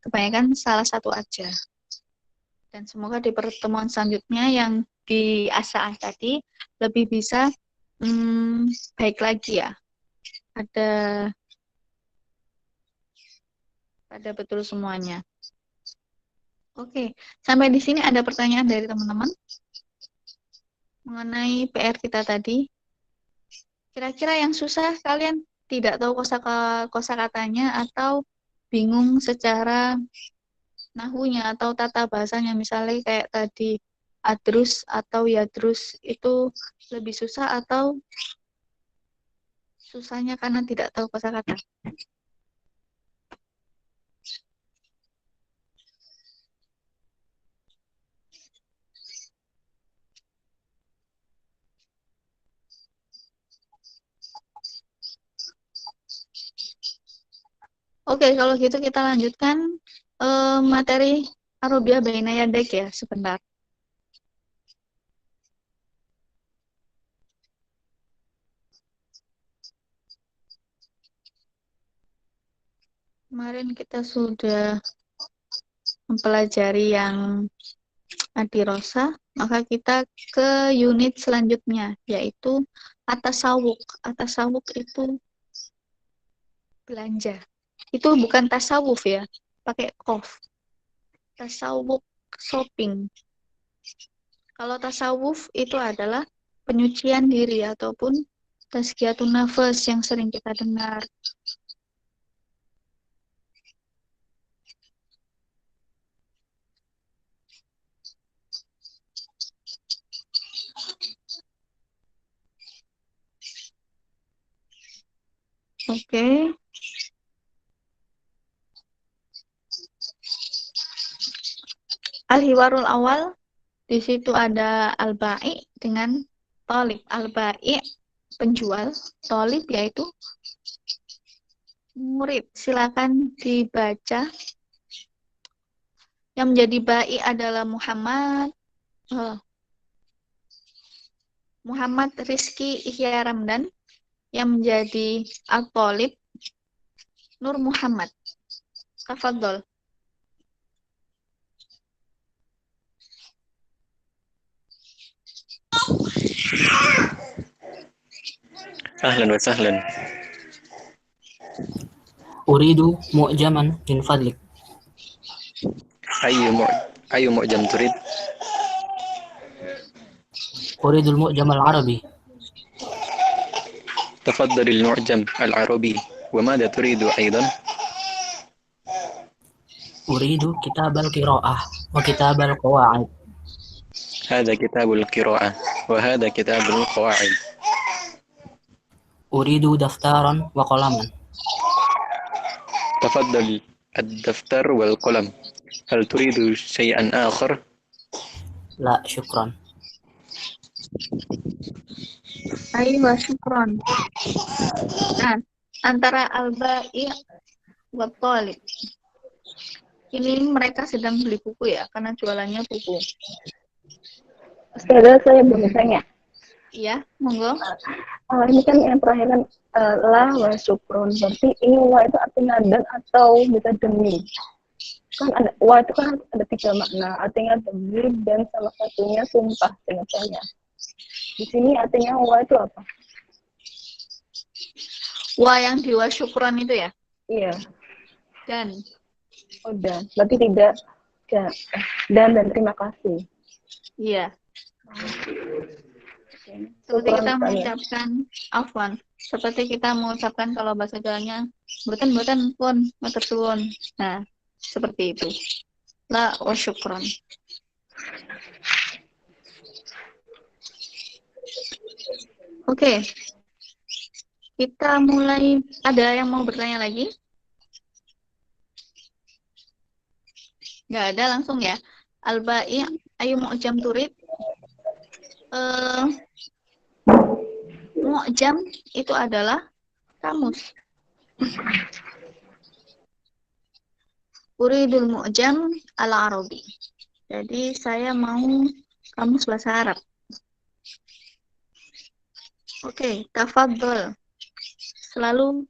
kebanyakan salah satu aja. Dan semoga di pertemuan selanjutnya yang di ASAA tadi lebih bisa baik lagi ya. Ada betul semuanya. Oke, sampai di sini ada pertanyaan dari teman-teman mengenai PR kita tadi. Kira-kira yang susah kalian tidak tahu kosakatanya atau bingung secara nahunya atau tata bahasanya, misalnya kayak tadi adrus atau yadrus itu lebih susah atau susahnya karena tidak tahu kosakata. Oke, kalau gitu kita lanjutkan materi Arabia Baina Yadak ya, sebentar. Kemarin kita sudah mempelajari yang Adirosa, maka kita ke unit selanjutnya, yaitu atasawuk. Atasawuk itu belanja. Itu bukan tasawuf ya, pakai kof. Tasawuf shopping. Kalau tasawuf itu adalah penyucian diri ataupun tazkiyatun nafas yang sering kita dengar. Oke. Al-hiwarul awal, di situ ada al-ba'i dengan tolib. Al-ba'i penjual, tolib yaitu murid. Silakan dibaca. Yang menjadi ba'i adalah Muhammad Rizky Ihya Ramdan. Yang menjadi al-tolib Nur Muhammad. Tafadhol. أهلا وسهلا. أريد معجما من فضلك. أي معجم تريد؟ أريد المعجم العربي. تفضل المعجم العربي. وماذا تريد أيضا؟ أريد كتاب القراءة وكتاب القواعد. هذا كتاب القراءة وهذا كتاب القواعد. أريد دفترا وقلما. تفضل الدفتر والقلم. هل تريد شيئا آخر؟ لا شكرا. Ayo, syukron. Nah, antara al-ba'i wa tolib. Ini mereka sedang beli buku ya, karena jualannya buku. Ustazah, saya boleh tanya? Iya, monggo. Ini kan yang terakhir kan la wa syukron. Berarti ini wa itu artinya dan atau bisa demi. Kan ada wa itu kan ada 3 makna. Artinya demi dan salah satunya sumpah dengan saya. Di sini artinya wa itu apa? Wa yang di wa syukron itu ya? Iya. Dan. Oh, dan. Berarti tidak dan terima kasih. Iya. Seperti kita mengucapkan afwan. Seperti kita mengucapkan kalau bahasa Jawanya mboten pun matur suwun. Nah, seperti itu. La wa syukron. Oke, kita mulai. Ada yang mau bertanya lagi? Nggak ada, langsung ya. Al-Ba'i, ayu mu'jam turid. Mu'jam itu adalah kamus. Uridul mu'jam al-Arabi. Jadi saya mau kamus bahasa Arab. Oke, tafadhol. Selalu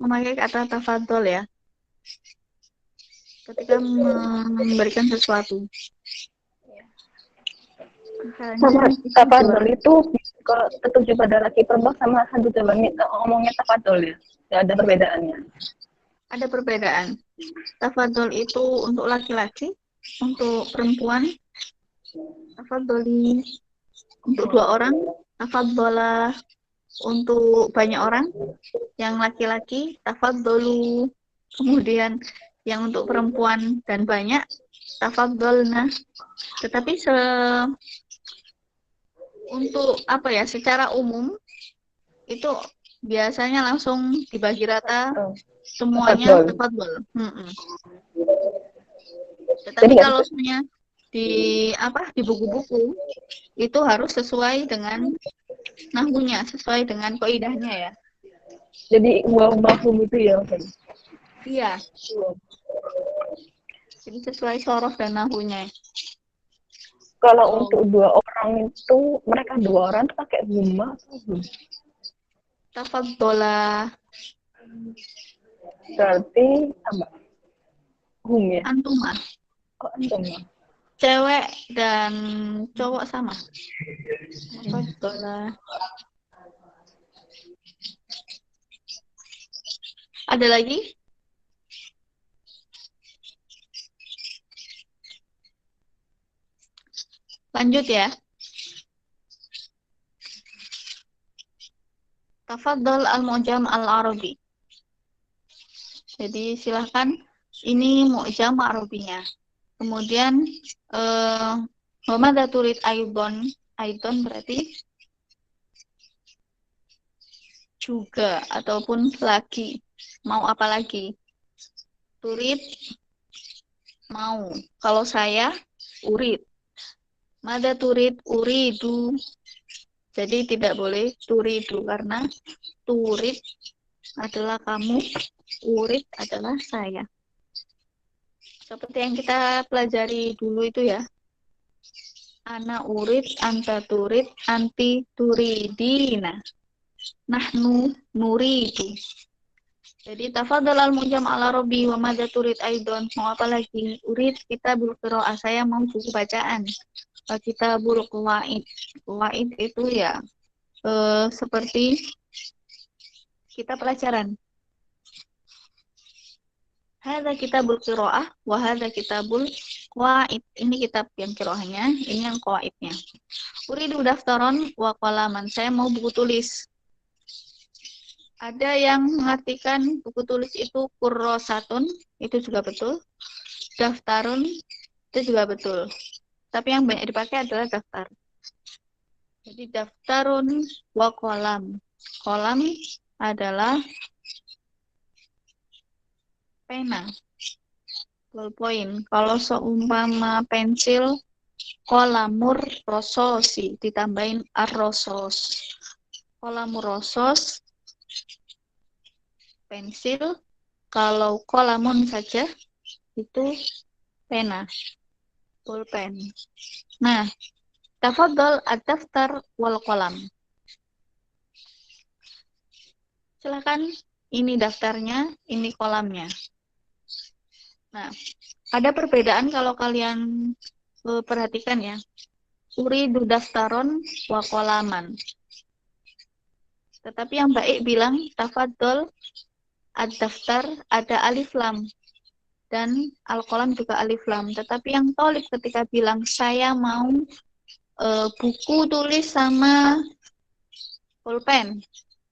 memakai kata tafadhol ya. Ketika memberikan sesuatu. Sama tafadhol itu kalau tertuju pada laki perempuan sama satu jalan ngomongnya tafadhol ya. Tidak ada perbedaannya. Ada perbedaan. Tafadhol itu untuk laki-laki, untuk perempuan. Tafadholi untuk 2 orang. Tafadhola untuk banyak orang. Yang laki-laki, tafadholu. Kemudian yang untuk perempuan dan banyak, tafadholna. Tetapi untuk apa ya, secara umum itu biasanya langsung dibagi rata semuanya tafadhol. Tetapi Jadi kalau semuanya di buku-buku itu harus sesuai dengan nahwunya, sesuai dengan kaidahnya ya. jadi wa mafhum itu ya. Iya. Jadi sesuai sorof dan nahwunya. Kalau untuk 2 orang itu mereka 2 orang itu pakai huma atau hum? Tafadhola. Berarti apa? Hum ya. Antuma. Oh, antuma. Cewek dan cowok sama. Tafadhola. Ada lagi? Lanjut ya. Tafadhol al-mu'jam al-Arabi. Jadi silahkan, ini mu'jam Arabinya. Kemudian wa madza turid aidon. Aidon berarti juga ataupun lagi. Mau apa lagi? Turid mau. Kalau saya urid. Mada turid uridu. Jadi tidak boleh turidu karena turid adalah kamu, urid adalah saya. Seperti yang kita pelajari dulu itu ya. Ana urid, anta turid, anti turidina. Nahnu nuridu. Jadi tafadhal al-mu'jam al-Arabi wa madza turid aidon. Mau apa lagi? Urid kitabul qiraah. Saya mau buku bacaan. Kitabul qawaid. Qawaid itu ya seperti kita pelajaran. Hadza kitabul qiraah wa hadza kitabul qawaid. Ini kitab yang qiraahnya, ini yang qawaidnya. Uridu daftaron wa qalaman. Saya mau buku tulis. Ada yang mengartikan buku tulis itu kurrosatun, itu juga betul. Daftarun, itu juga betul. Tapi yang banyak dipakai adalah daftar. Jadi daftarun wa kolam. Kolam adalah pena, ballpoint. Kalau seumpama pensil, kolamur rososi, ditambahin arrosos. Kolamur rosos, pensil. Kalau kolamun saja, itu pena, pulpen. Nah, tafadhol ad-daftar wal kolam. Silakan, ini daftarnya, ini kolamnya. Nah, ada perbedaan kalau kalian perhatikan ya. Uridu daftaron wa kolaman. Tetapi yang baik bilang tafadhol ad-daftar ada alif lam. Dan al-qalam juga alif lam. Tetapi yang tholib ketika bilang saya mau buku tulis sama pulpen,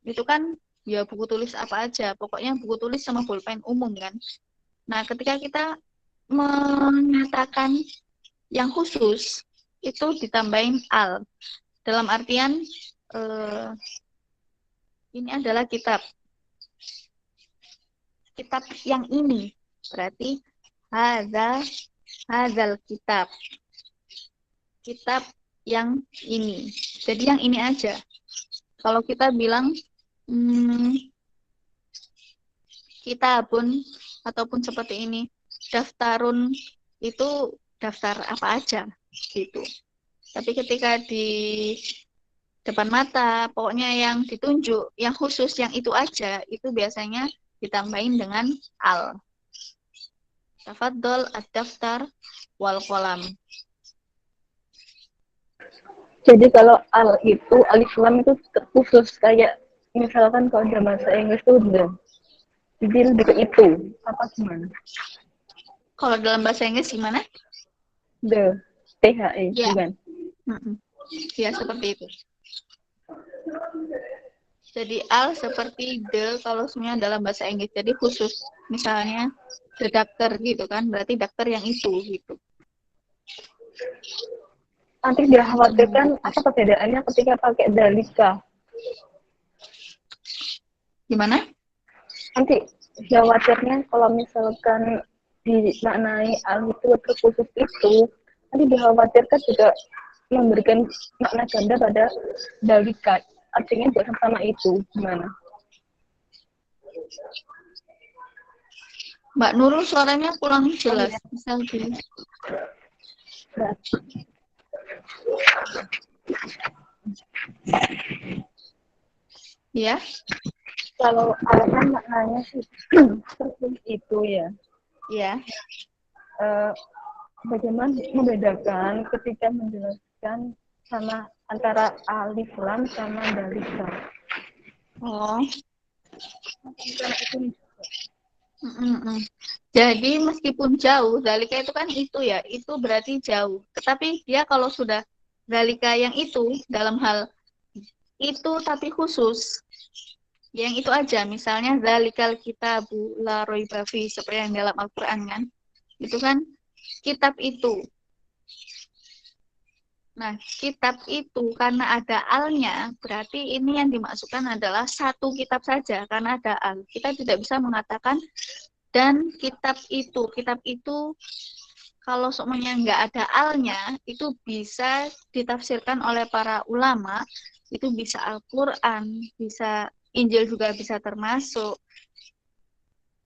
itu kan ya buku tulis apa aja, pokoknya buku tulis sama pulpen umum kan. Nah, ketika kita menyatakan yang khusus itu ditambahin al, dalam artian ini adalah kitab. Kitab yang ini. Berarti hadzal kitab. Kitab yang ini. Jadi yang ini aja. Kalau kita bilang kitabun ataupun seperti ini, daftarun itu daftar apa aja gitu. Tapi ketika di depan mata, pokoknya yang ditunjuk, yang khusus, yang itu aja, itu biasanya ditambahin dengan al. Tafaddal ad-daftar wal qalam. Jadi kalau al itu, alif lam itu terkhusus, kayak misalkan kalau dalam bahasa Inggris itu the. Jadi lebih ke itu, apa gimana? Kalau dalam bahasa Inggris gimana? The, THE, Ya. bukan? Ya, seperti itu. Jadi al seperti the kalau semuanya dalam bahasa Inggris. Jadi khusus. Misalnya the doctor gitu kan, berarti dokter yang itu gitu. Nanti dikhawatirkan apa perbedaannya ketika pakai dalika? Gimana? Nanti khawatirnya kalau misalkan dimaknai al itu terkhusus itu, nanti dikhawatirkan juga memberikan makna ganda pada dalika. Artinya bukan sama itu, gimana? Mbak Nurul suaranya kurang jelas. Misal di ya. Kalau alasan maknanya sih seperti itu ya. Ya. Bagaimana membedakan ketika menjelaskan sama antara alif lam sama dalika? Oh. Jadi meskipun jauh, dalika itu kan itu ya, itu berarti jauh. Tetapi dia kalau sudah dalika yang itu dalam hal itu tapi khusus, yang itu aja. Misalnya dalikal kitabu la raiba fi, seperti yang dalam Al-Qur'an kan. Itu kan kitab itu. Nah, kitab itu karena ada alnya, berarti ini yang dimaksudkan adalah satu kitab saja karena ada al. Kita tidak bisa mengatakan dan kitab itu kalau semuanya nggak ada alnya, itu bisa ditafsirkan oleh para ulama, itu bisa Al-Quran, bisa Injil juga bisa termasuk,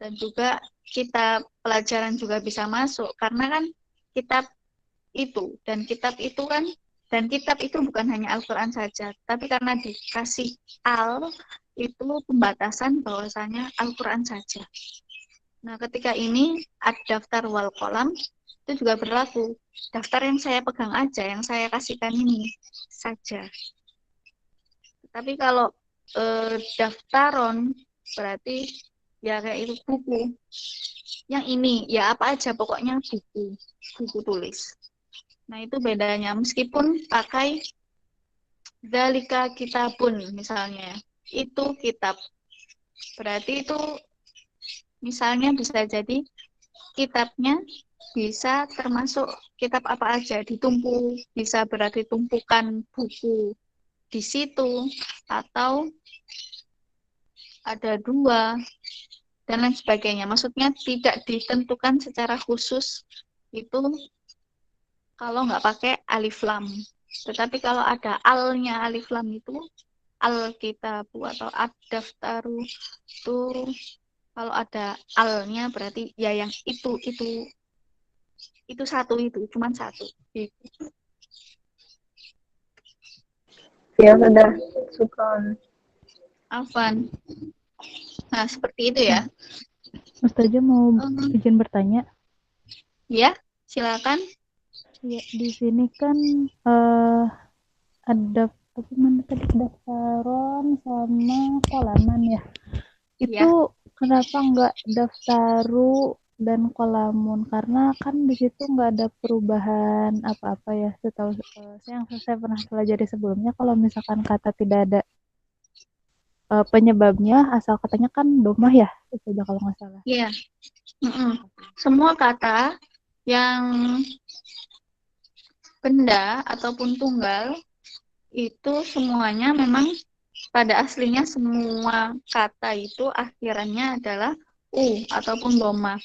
dan juga kitab pelajaran juga bisa masuk, karena kan kitab itu, dan kitab itu bukan hanya Al-Quran saja, tapi karena dikasih al, itu pembatasan bahwasanya Al-Quran saja. Nah, ketika ini ad-daftar wal qalam itu juga berlaku. Daftar yang saya pegang aja, yang saya kasihkan ini saja. Tapi kalau daftaron berarti ya kayak itu buku. Yang ini ya apa aja, pokoknya buku tulis. Nah, itu bedanya. Meskipun pakai dzalika kitabun misalnya, itu kitab. Berarti itu misalnya bisa jadi kitabnya bisa termasuk kitab apa aja, bisa berarti tumpukan buku di situ, atau ada dua, dan lain sebagainya. Maksudnya tidak ditentukan secara khusus itu kalau nggak pakai alif lam. Tetapi kalau ada alnya alif lam itu, al-kitabu atau ad-daftaru itu kalau ada alnya berarti ya yang itu satu, itu cuman satu gitu. Ya sudah, syukron. Afwan. Nah, seperti itu ya. Ustazah mau izin bertanya? Ya, silakan. Ya, di sini kan ada apa mana tadi, daftaron sama kolaman ya. Itu kenapa nggak daftaru dan kolamun? Karena kan di situ nggak ada perubahan apa-apa ya. Setahu yang saya pernah pelajari sebelumnya, kalau misalkan kata tidak ada penyebabnya, asal katanya kan domah ya, itu aja kalau nggak salah. Iya. Semua kata yang benda ataupun tunggal itu semuanya memang pada aslinya semua kata itu akhirannya adalah u ataupun doma.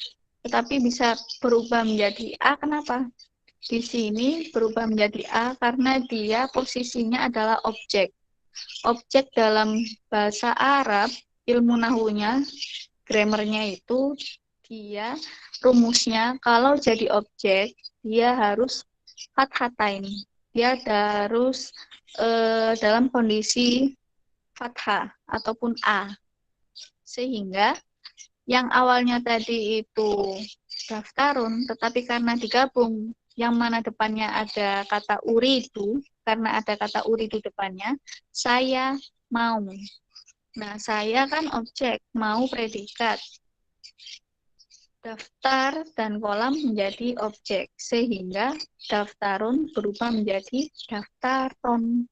Tetapi bisa berubah menjadi a. Kenapa? Di sini berubah menjadi a karena dia posisinya adalah objek. Objek dalam bahasa Arab, ilmu nahunya, grammarnya itu dia rumusnya kalau jadi objek dia harus fathatain. Dia harus dalam kondisi fathah ataupun a. Sehingga yang awalnya tadi itu daftarun, tetapi karena digabung, yang mana depannya ada kata uridu, karena ada kata uridu depannya, saya mau. Nah, saya kan objek, mau predikat. Daftar dan kolam menjadi objek, sehingga daftarun berubah menjadi daftaron.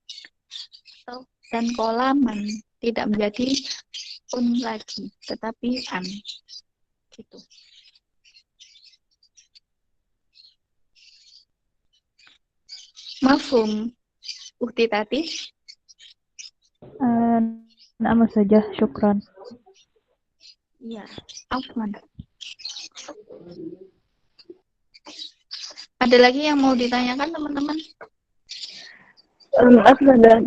Dan kolaman tidak menjadi un lagi, tetapi an. Gitu. Mafhum, ukti tati? Nama saja, syukran. Iya, afwan. Ada lagi yang mau ditanyakan teman-teman?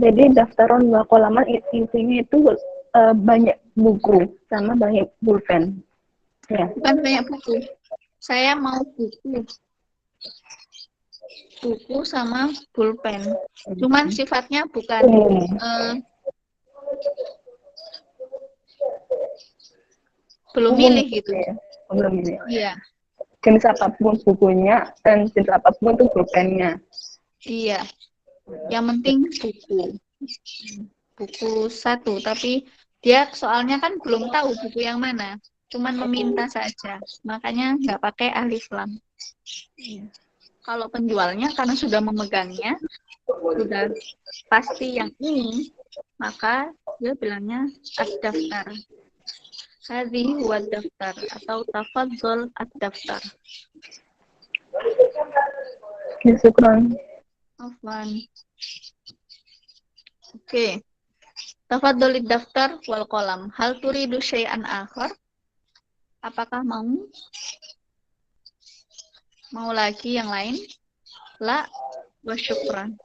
Jadi daftaron wa kolaman intinya itu banyak buku sama banyak pulpen. Ya. Bukan banyak buku. Saya mau buku. Buku sama pulpen. Cuman sifatnya bukan belum milih gitu. Belum milih. Iya. Jenis apapun bukunya dan jenis apapun itu pulpennya. Iya. Yang penting buku. Buku satu, tapi dia soalnya kan belum tahu buku yang mana. Cuman meminta saja. Makanya nggak pakai alif lam. Kalau penjualnya karena sudah memegangnya, sudah pasti yang ini, maka dia bilangnya ad-daftar. Hadhi huwa daftar atau tafadzol ad-daftar. Syukran. Afwan. Oke. Tafadzolid daftar wal kolam. Hal turidu syai'an akhar? Apakah mau? Mau lagi yang lain? La wa syukran.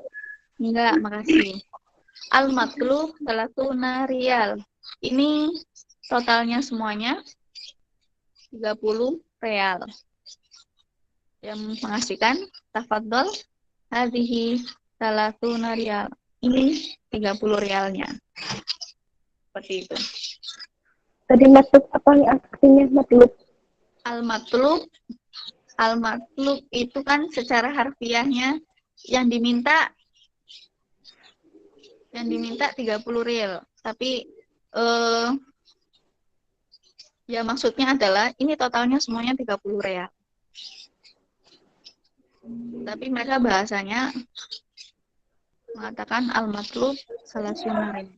Enggak, makasih. Al-matlub 30 riyal. Ini totalnya semuanya 30 real. Yang mengasihkan, tafadhol, hadhihi 30 riyal. Ini 30 realnya. Seperti itu. Tadi matlub apa nih artinya matlub? Al-matlub itu kan secara harfiahnya yang diminta 30 real. Tapi ya maksudnya adalah ini totalnya semuanya 30 real. Tapi mereka bahasanya mengatakan al-matlub salasuna real.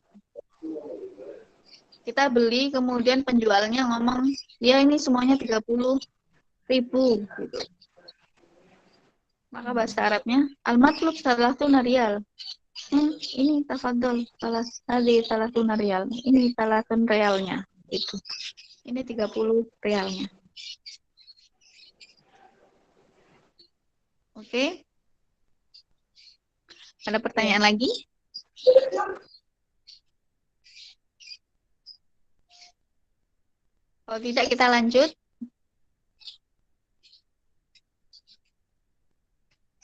Kita beli kemudian penjualnya ngomong, ya ini semuanya 30.000 gitu. Maka bahasa Arabnya al-matlub salasuna riyal. Ini tafadhol salasuna riyal. Ini salasun realnya itu. Ini 30 realnya. Oke. Ada pertanyaan lagi? Kalau tidak kita lanjut.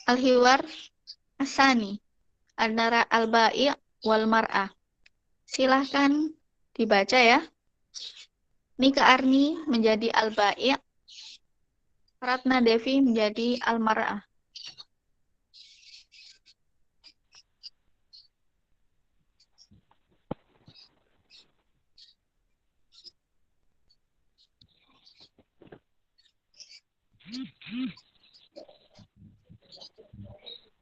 Al-hiwar asani antara al-bai' wal mar'ah. Silahkan dibaca ya. Nika Arni menjadi al-bai', Ratna Devi menjadi al-mar'ah.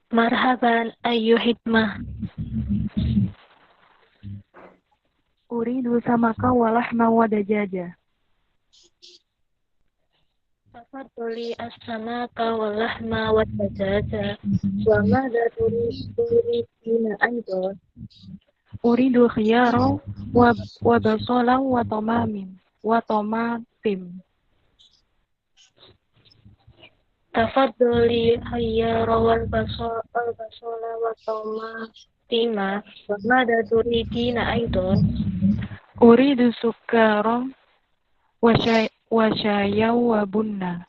Marhaban ayu hikmah. Uridu samaka walahma wa dajaja. Tafaddali as-samaka wal lahma wad dajaja wa madza turidina aidan. Uridu khiyara wa basalan wa tomatim. Tafaddali khiyara wal basala wa tomatima wa madza turidina aidan. Uridu sukara wa syaya wa bunna.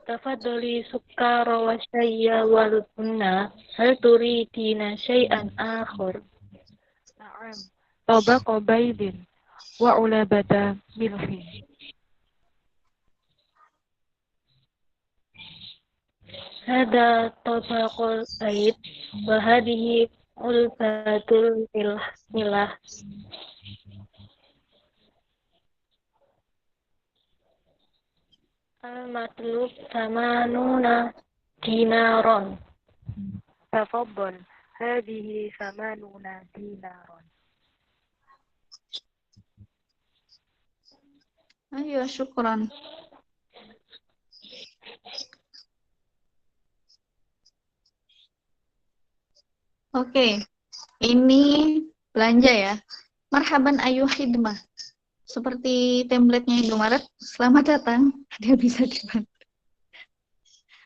Tafadhali sukara wa syaya wa bunna. Hal turidina syai'an akhar? Na'am. Tabaqa baydin wa ulabata milhin. Hada tabaqul bayd wa hadihi ulbatul milah. Al-matlub samanuna dinaron. Tafaddal, hadihi samanuna dinaron. Ayo, syukran. Oke, ini belanja ya. Marhaban ayu khidmah. Seperti template-nya Indomaret, selamat datang, ada yang bisa dibantu.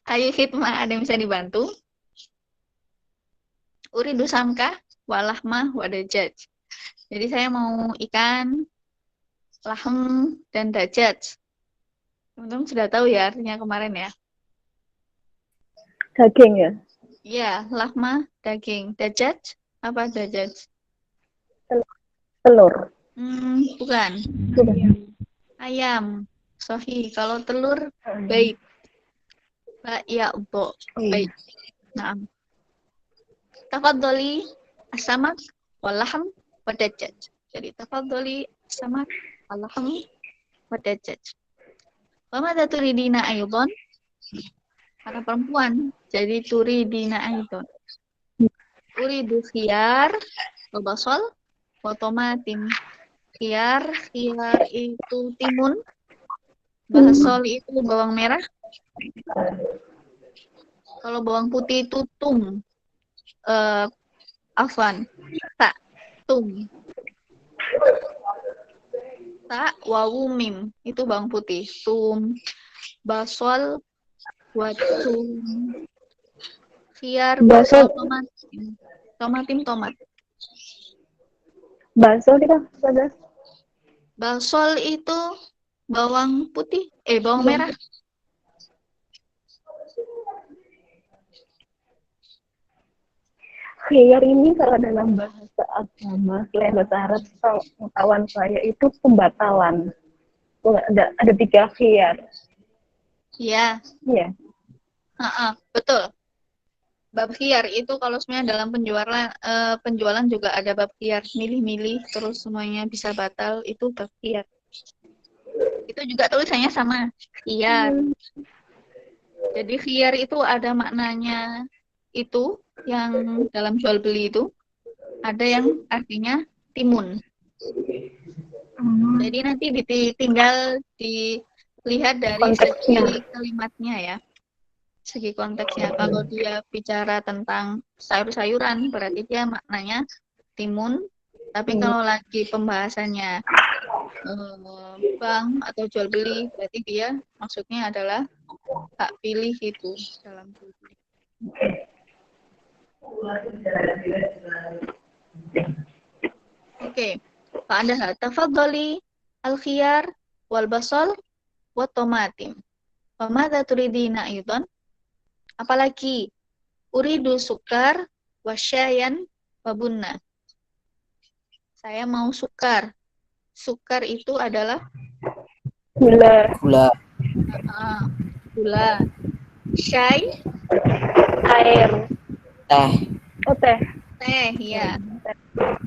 Ayu khidmah, ada yang bisa dibantu. Uridu samka, walahmah, wadajaj. Jadi saya mau ikan, lahem, dan dajaj. Teman-teman sudah tahu ya artinya kemarin ya. Daging ya? Iya, lahmah, daging. Dajaj, apa dajaj? Telur. Bukan. Ayam. Sohi. Kalau telur, baik. Ya, bo. Baik. Nah. Tafadholi as-samak wal-lahm wadajjaj. Jadi tafadholi as-samak wal-lahm wadajjaj. Wa madza turidina aydan? Para perempuan. Jadi turidina aydan. Uridu khiyar wa basal wa tomatim. Khiyar itu timun, basal itu bawang merah. Kalau bawang putih itu tum. Afwan, tum. Wawu mim itu bawang putih. Tum, basal, tum. Khiyar, basal, tomat. Bakso kita, Saudara. Basol itu bawang putih, bawang merah. Khiyar ini kalau dalam bahasa agama, selain bahasa Arab, pengetahuan saya itu pembatalan. Ada 3 khiyar. Iya. Iya. Betul. Bab khiyar itu kalau sebenarnya dalam penjualan juga ada bab khiyar, milih-milih terus semuanya bisa batal, itu bab khiyar. Itu juga tulisannya sama, khiyar. Jadi khiyar itu ada maknanya itu yang dalam jual beli itu, ada yang artinya timun. Jadi nanti tinggal dilihat dari segi kalimatnya ya. Segi konteksnya, kalau dia bicara tentang sayur-sayuran berarti dia maknanya timun, tapi kalau lagi pembahasannya bank atau jual beli berarti dia maksudnya adalah hak pilih itu dalam jual beli. Oke, Pak Anda tafadhali al-khiyar wal basal wa tomatim. Wa madza turidina aidan? Apalagi uridu sukar wasyayan wabunna. Saya mau sukar. Sukar itu adalah Gula. Gula. Syai, Air. Teh. Oh, teh. Teh, ya.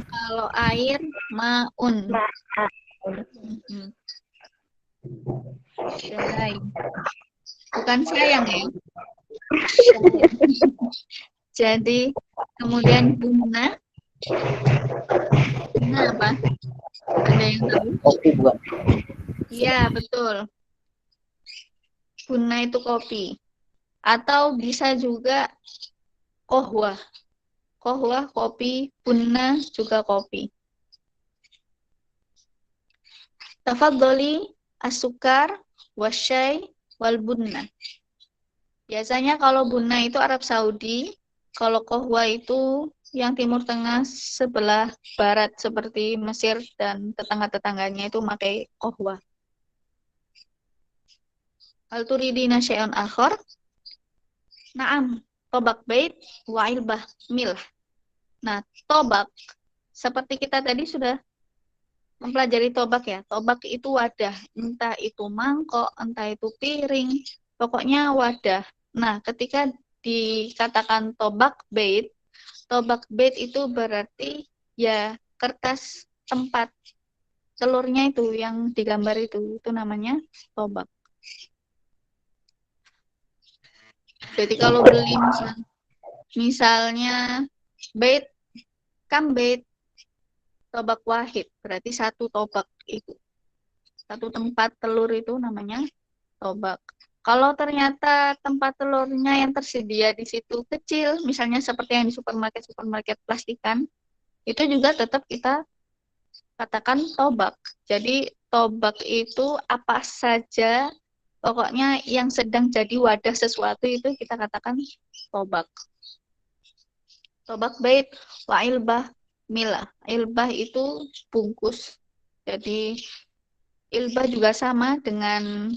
Kalau air, maun. Syai. Bukan sayang ya. Jadi kemudian bunga apa? Ada yang tahu? Kopi bukan? Iya, betul. Bunna itu kopi. Atau bisa juga kohwa. Kohwa kopi, bunna juga kopi. Tafadholi as-sukar wasyai wal bunna. Biasanya kalau bunna itu Arab Saudi, kalau kohwa itu yang Timur Tengah sebelah barat seperti Mesir dan tetangga-tetangganya itu pakai kohwa. Hal turidina syai'un akhar? Naam, tobak bait wa ilbah mil. Nah, tobak seperti kita tadi sudah mempelajari tobak ya. Tobak itu wadah, entah itu mangkok, entah itu piring, pokoknya wadah. Nah, ketika dikatakan tobak bait itu berarti ya kertas tempat telurnya itu yang digambar itu namanya tobak. Jadi kalau beli misalnya bait tobak wahid, berarti satu tobak itu. Satu tempat telur itu namanya tobak. Kalau ternyata tempat telurnya yang tersedia di situ kecil, misalnya seperti yang di supermarket plastikan, itu juga tetap kita katakan tobak. Jadi tobak itu apa saja, pokoknya yang sedang jadi wadah sesuatu itu kita katakan tobak. Tobak bait wa ilbah milah. Ilbah itu bungkus. Jadi ilbah juga sama dengan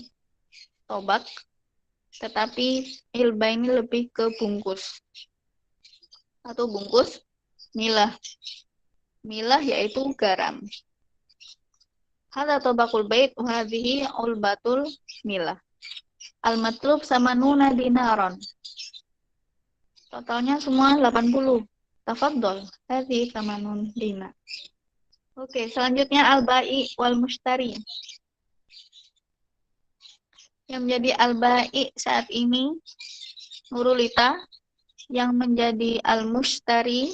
tobak, tetapi ilbah ini lebih ke bungkus. Atau bungkus milah. Milah yaitu garam. Hadza tobakul bait wa hadhihi ulbatul milah. Al-matlub sama nuna dinaron. Totalnya semua 80. Tafadhol, hadhihi samanun dinar. Oke, selanjutnya al-bai wal mushtari. Yang menjadi al-bai saat ini Nurulita, yang menjadi al-mushtari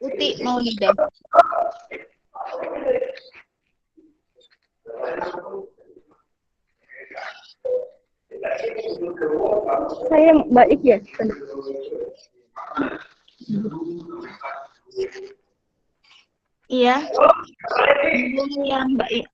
Uti Maulidah. Saya baik ya. Iya. Yang baik.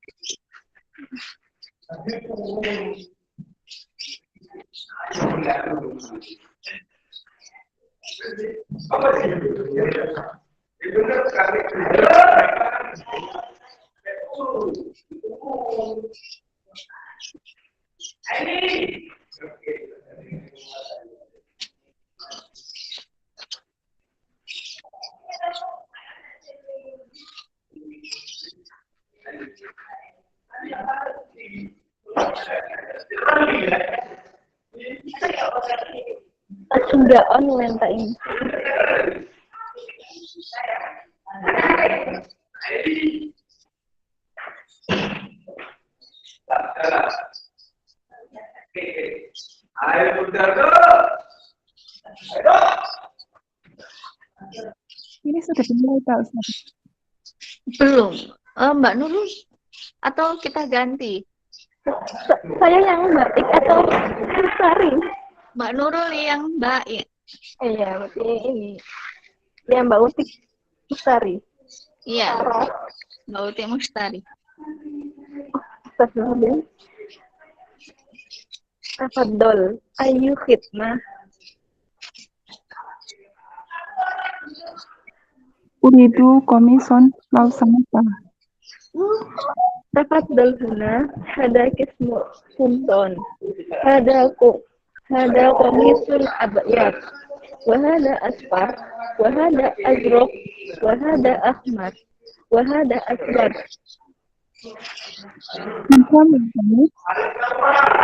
Sudah online tak ini. Ini sudah dimulai Pak Ustaz. Belum. Mbak Nurul atau kita ganti? Saya yang baik atau Sari? Mbak Nurul yang baik. Iya, berarti ini. Yang Mbak Utik Sari. Iya. Mbak Uti Mustari. Astagfirullahaladzim. Tafadhol, ayu khidmah. Uridu komison lau samata. Tafadhol huna, hada kismu sultan. Hada komisul abyad. Wahada asfar. Wahada azraq. Wahada ahmar. Wahada aswad.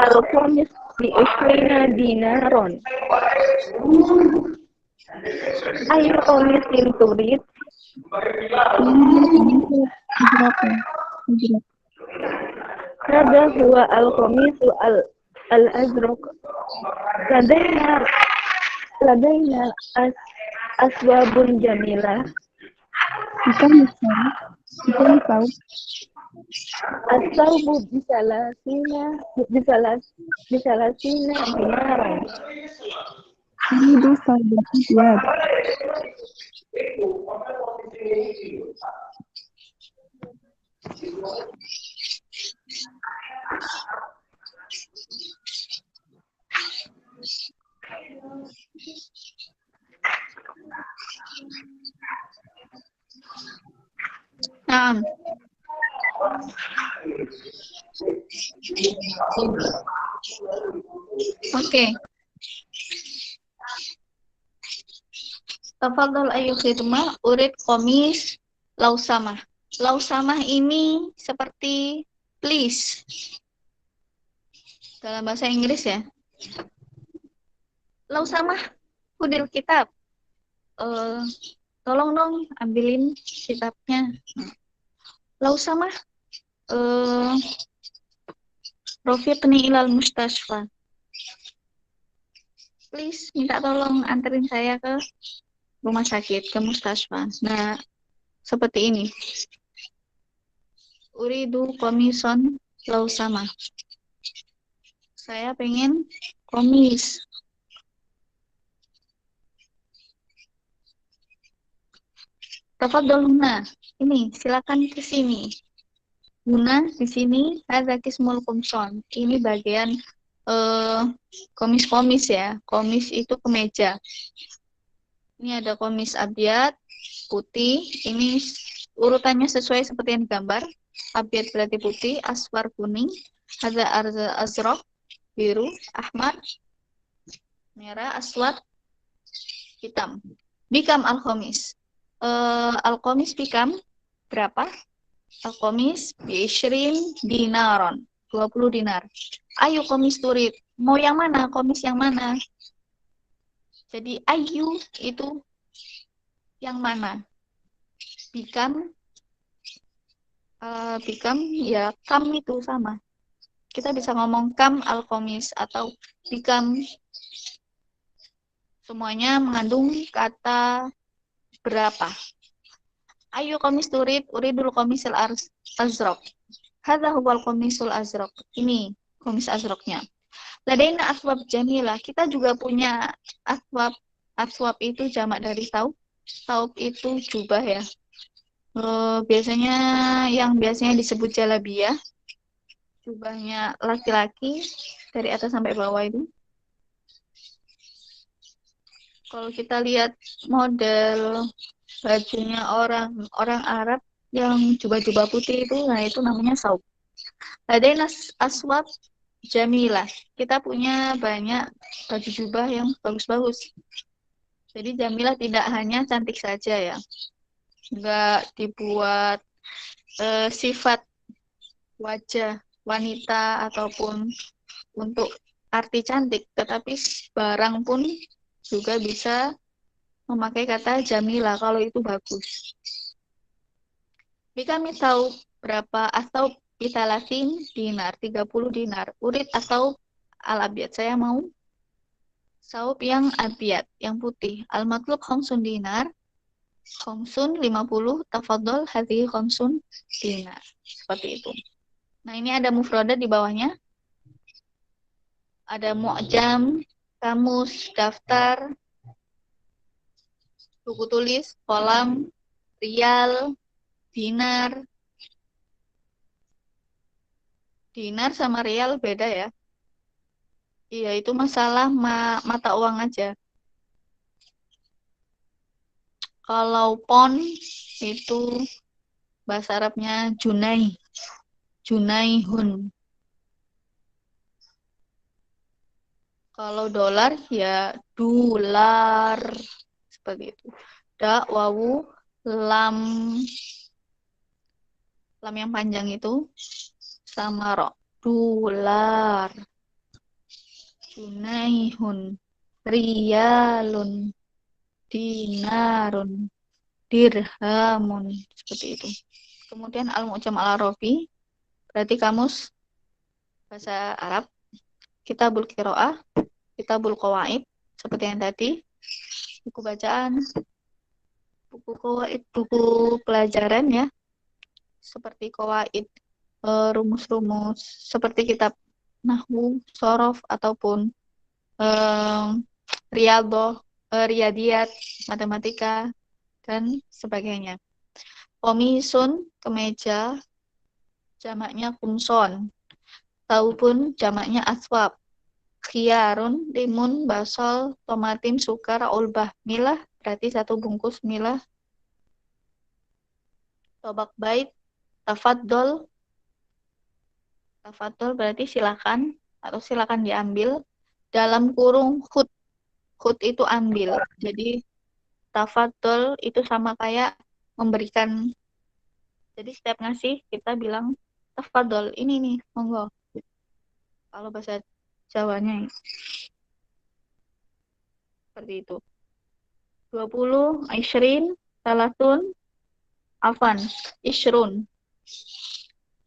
Al-Qamis bi Ishrina dinaron. Ayu qamisin turid. Hada huwa al-qamisu al-azraq. Ladaina aswabun jamilah. Kita tahu Atau bisa lasina dinaron. Uridu saudati tiap. Nah, oke. Tafadhol ayu khidmah urid komis lausamah. Lausamah ini seperti please dalam bahasa Inggris ya. Lausamah kudil kitab. Tolong dong ambilin kitabnya. Lausamah Rofiqni ilal mustashfa. Please minta tolong anterin saya ke rumah sakit, ke mustashfa. Nah, seperti ini. Uridu komison lausama. Saya pengen komis. Tafadhol ini silakan ke sini. Guna di sini ada kismul kumson. Ini bagian komis-komis ya. Komis itu kemeja. Ini ada komis abyad putih. Ini urutannya sesuai seperti yang digambar. Abyad berarti putih, aswar kuning, ada azraq biru, ahmar merah, aswad hitam. Bikam al-khomis. Al-khomis bikam berapa? Al-khomis bi'ishrin dinaron. 20 dinar. Ayu komis turid. Mau yang mana? Komis yang mana? Jadi ayu itu yang mana? Bikam ya kam itu sama. Kita bisa ngomong kam al-khomis atau bikam. Semuanya mengandung kata berapa. Ayu komis turid, uridul komisil azraq. Hadza huwal komisul azraq. Ini komis azraqnya. Ladaina aswab jamilah. Kita juga punya aswab. Aswab itu jamak dari saub. Saub itu jubah ya. Biasanya yang biasanya disebut jalabiyah. Jubahnya laki-laki dari atas sampai bawah itu. Kalau kita lihat model bajunya orang Arab yang jubah-jubah putih itu, nah itu namanya saub. Ladaina aswab jamilah. Kita punya banyak baju jubah yang bagus-bagus. Jadi jamilah tidak hanya cantik saja ya. Enggak dibuat sifat wajah wanita ataupun untuk arti cantik, tetapi barang pun juga bisa memakai kata jamilah kalau itu bagus. Bika tahu berapa atau bitalasin dinar, 30 dinar. Urid atau al-abyad. Saya mau saub yang abyad, yang putih. Al-matlub khamsun dinar. Khamsun 50, tafadhol hadhihi khamsun dinar. Seperti itu. Nah, ini ada mufradat di bawahnya. Ada mu'jam, kamus, daftar, buku tulis, kolam, rial, dinar. Dinar sama rial beda ya. Iya, itu masalah mata uang aja. Kalau pon itu bahasa Arabnya junai. Junaihun. Kalau dolar ya dolar. Seperti itu. Da, wawu, lam yang panjang itu sama ro. Dolar. Junaihun. Riyalun. Dinarun. Dirhamun. Seperti itu. Kemudian al-mu'jam al-arabi berarti kamus bahasa Arab. Kitabul qiraah, kitabul qawaid seperti yang tadi. Buku bacaan, buku qawaid, buku pelajaran ya. Seperti qawaid rumus-rumus seperti kitab Nahwu, Shorof, ataupun Riyadhah, Riyadiyat, matematika, dan sebagainya. Komisun, kemeja, jamaknya kumson. Taubun, jamaknya aswab. Khiyarun, limun, basol, tomatin, sukar, ulbah. Milah, berarti 1 bungkus milah. Tobak bait, tafaddol. Tafaddol berarti silakan atau silakan diambil. Dalam kurung khut. Khut itu ambil. Jadi tafaddol itu sama kayak memberikan. Jadi setiap ngasih kita bilang tafaddol, ini nih, monggo. Kalau bahasa Jawanya seperti itu. 20, Aishrin, Salatun, Afan, Ishrun.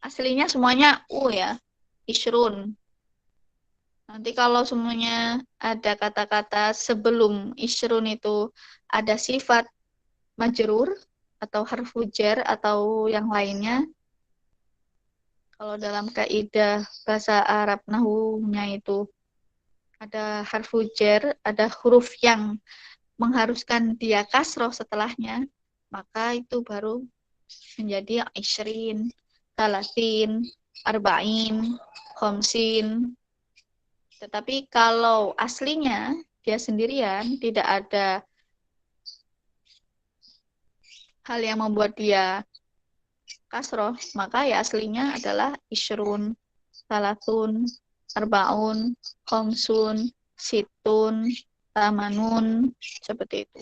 Aslinya semuanya U ya, Ishrun. Nanti kalau semuanya ada kata-kata sebelum Ishrun itu ada sifat majrur atau harfu jar atau yang lainnya. Kalau dalam kaidah bahasa Arab nahwunya itu ada harfu jar, ada huruf yang mengharuskan dia kasroh setelahnya, maka itu baru menjadi Ishrin, Talatin, Arba'in, Khomsin. Tetapi kalau aslinya dia sendirian, tidak ada hal yang membuat dia kasroh, maka ya aslinya adalah Ishrun, Salatun, Arbaun, Khomsun, Situn, Tamanun, seperti itu.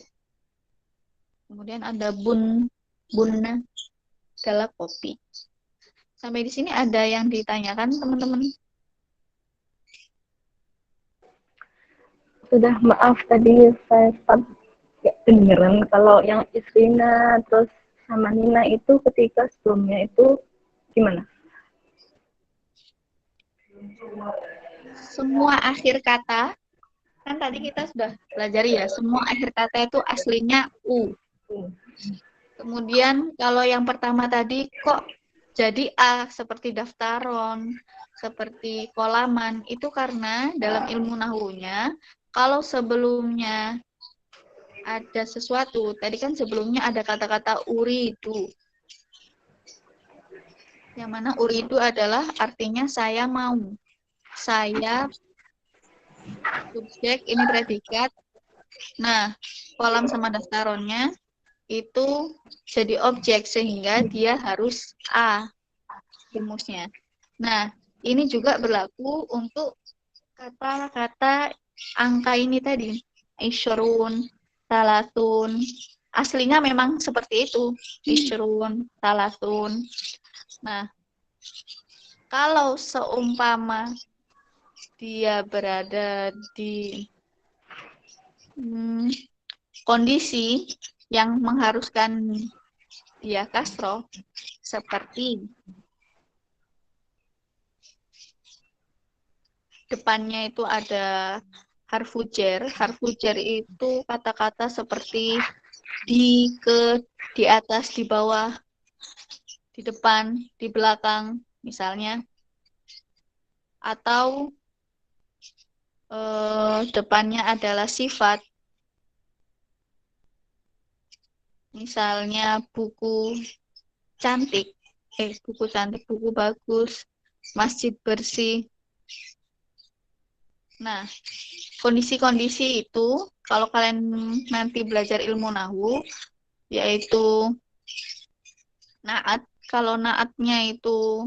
Kemudian ada bunna adalah kopi. Sampai di sini ada yang ditanyakan teman-teman? Sudah, maaf tadi saya dengeran kalau yang Isrina terus sama Nina itu ketika sebelumnya itu gimana? Semua akhir kata, kan tadi kita sudah pelajari ya, semua akhir kata itu aslinya U. Kemudian kalau yang pertama tadi kok jadi A, seperti daftaron, seperti kolaman, itu karena dalam ilmu nahwunya, kalau sebelumnya ada sesuatu, tadi kan sebelumnya ada kata-kata uridu. Yang mana uridu adalah artinya saya mau. Saya subjek, ini predikat. Nah, kolam sama daftaronnya itu jadi objek sehingga dia harus A rumusnya. Nah, ini juga berlaku untuk kata-kata angka ini tadi. Isyrun, salatun. Aslinya memang seperti itu. Isyrun, salatun. Nah, kalau seumpama dia berada di kondisi yang mengharuskan dia kasroh, seperti depannya itu ada harfu jar. Harfu jar itu kata-kata seperti di, ke, di atas, di bawah, di depan, di belakang, misalnya. Atau depannya adalah sifat. Misalnya buku cantik, buku bagus, masjid bersih. Nah, kondisi-kondisi itu kalau kalian nanti belajar ilmu nahwu, yaitu naat. Kalau naatnya itu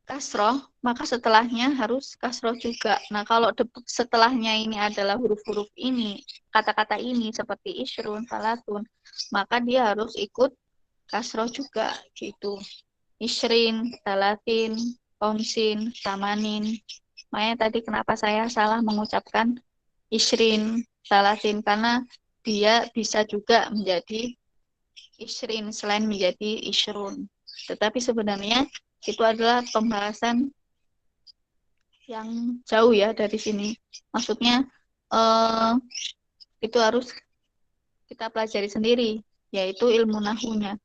kasroh, maka setelahnya harus kasroh juga. Nah, kalau setelahnya ini adalah huruf-huruf ini, kata-kata ini seperti isyrun, salatun, maka dia harus ikut kasroh juga, gitu. Isyrin, salatin, komsin, tamanin. Makanya tadi kenapa saya salah mengucapkan Isyrin, salatin, karena dia bisa juga menjadi Isyrin selain menjadi Isyrun. Tetapi sebenarnya itu adalah pembahasan yang jauh ya dari sini. Maksudnya itu harus kita pelajari sendiri, yaitu ilmu nahwunya.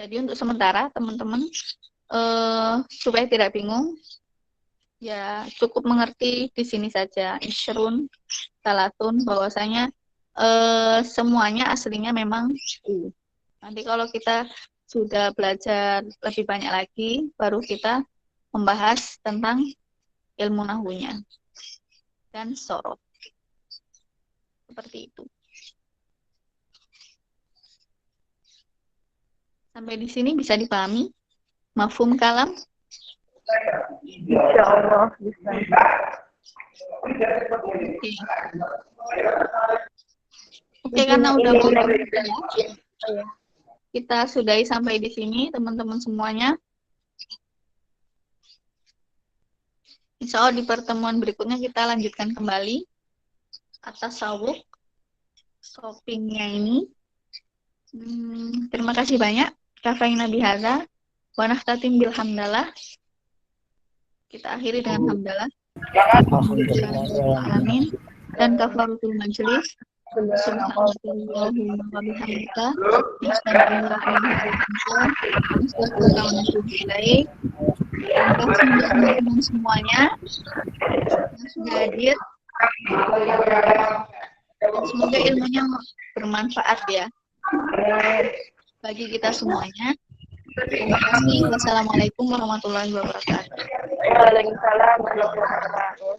Jadi untuk sementara teman-teman supaya tidak bingung, ya cukup mengerti di sini saja isyrun, salatun, bahwasanya semuanya aslinya memang u. Nanti kalau kita sudah belajar lebih banyak lagi, baru kita membahas tentang ilmu nahwunya dan sorof. Seperti itu. Sampai di sini bisa dipahami? Mafhum kalam? Insya Allah bisa. Oke, karena udah mau Iya. kita sudahi sampai di sini, teman-teman semuanya. Insya Allah di pertemuan berikutnya kita lanjutkan kembali atas sawuk shoppingnya ini. Terima kasih banyak. Kafaina bihadza wa nahtatim bil hamdalah. Kita akhiri dengan hamdalah. Amin. Dan kafaratul majlis. Subhanallahumma wa bihamdika asyhadu an la ilaha illa anta astaghfiruka wa atubu ilaik. Terima kasih teman-teman semuanya yang sudah hadir. Dan semoga ilmunya bermanfaat ya bagi kita semuanya. Terima kasih. Wassalamualaikum warahmatullahi wabarakatuh. Waalaikumsalam warahmatullahi wabarakatuh.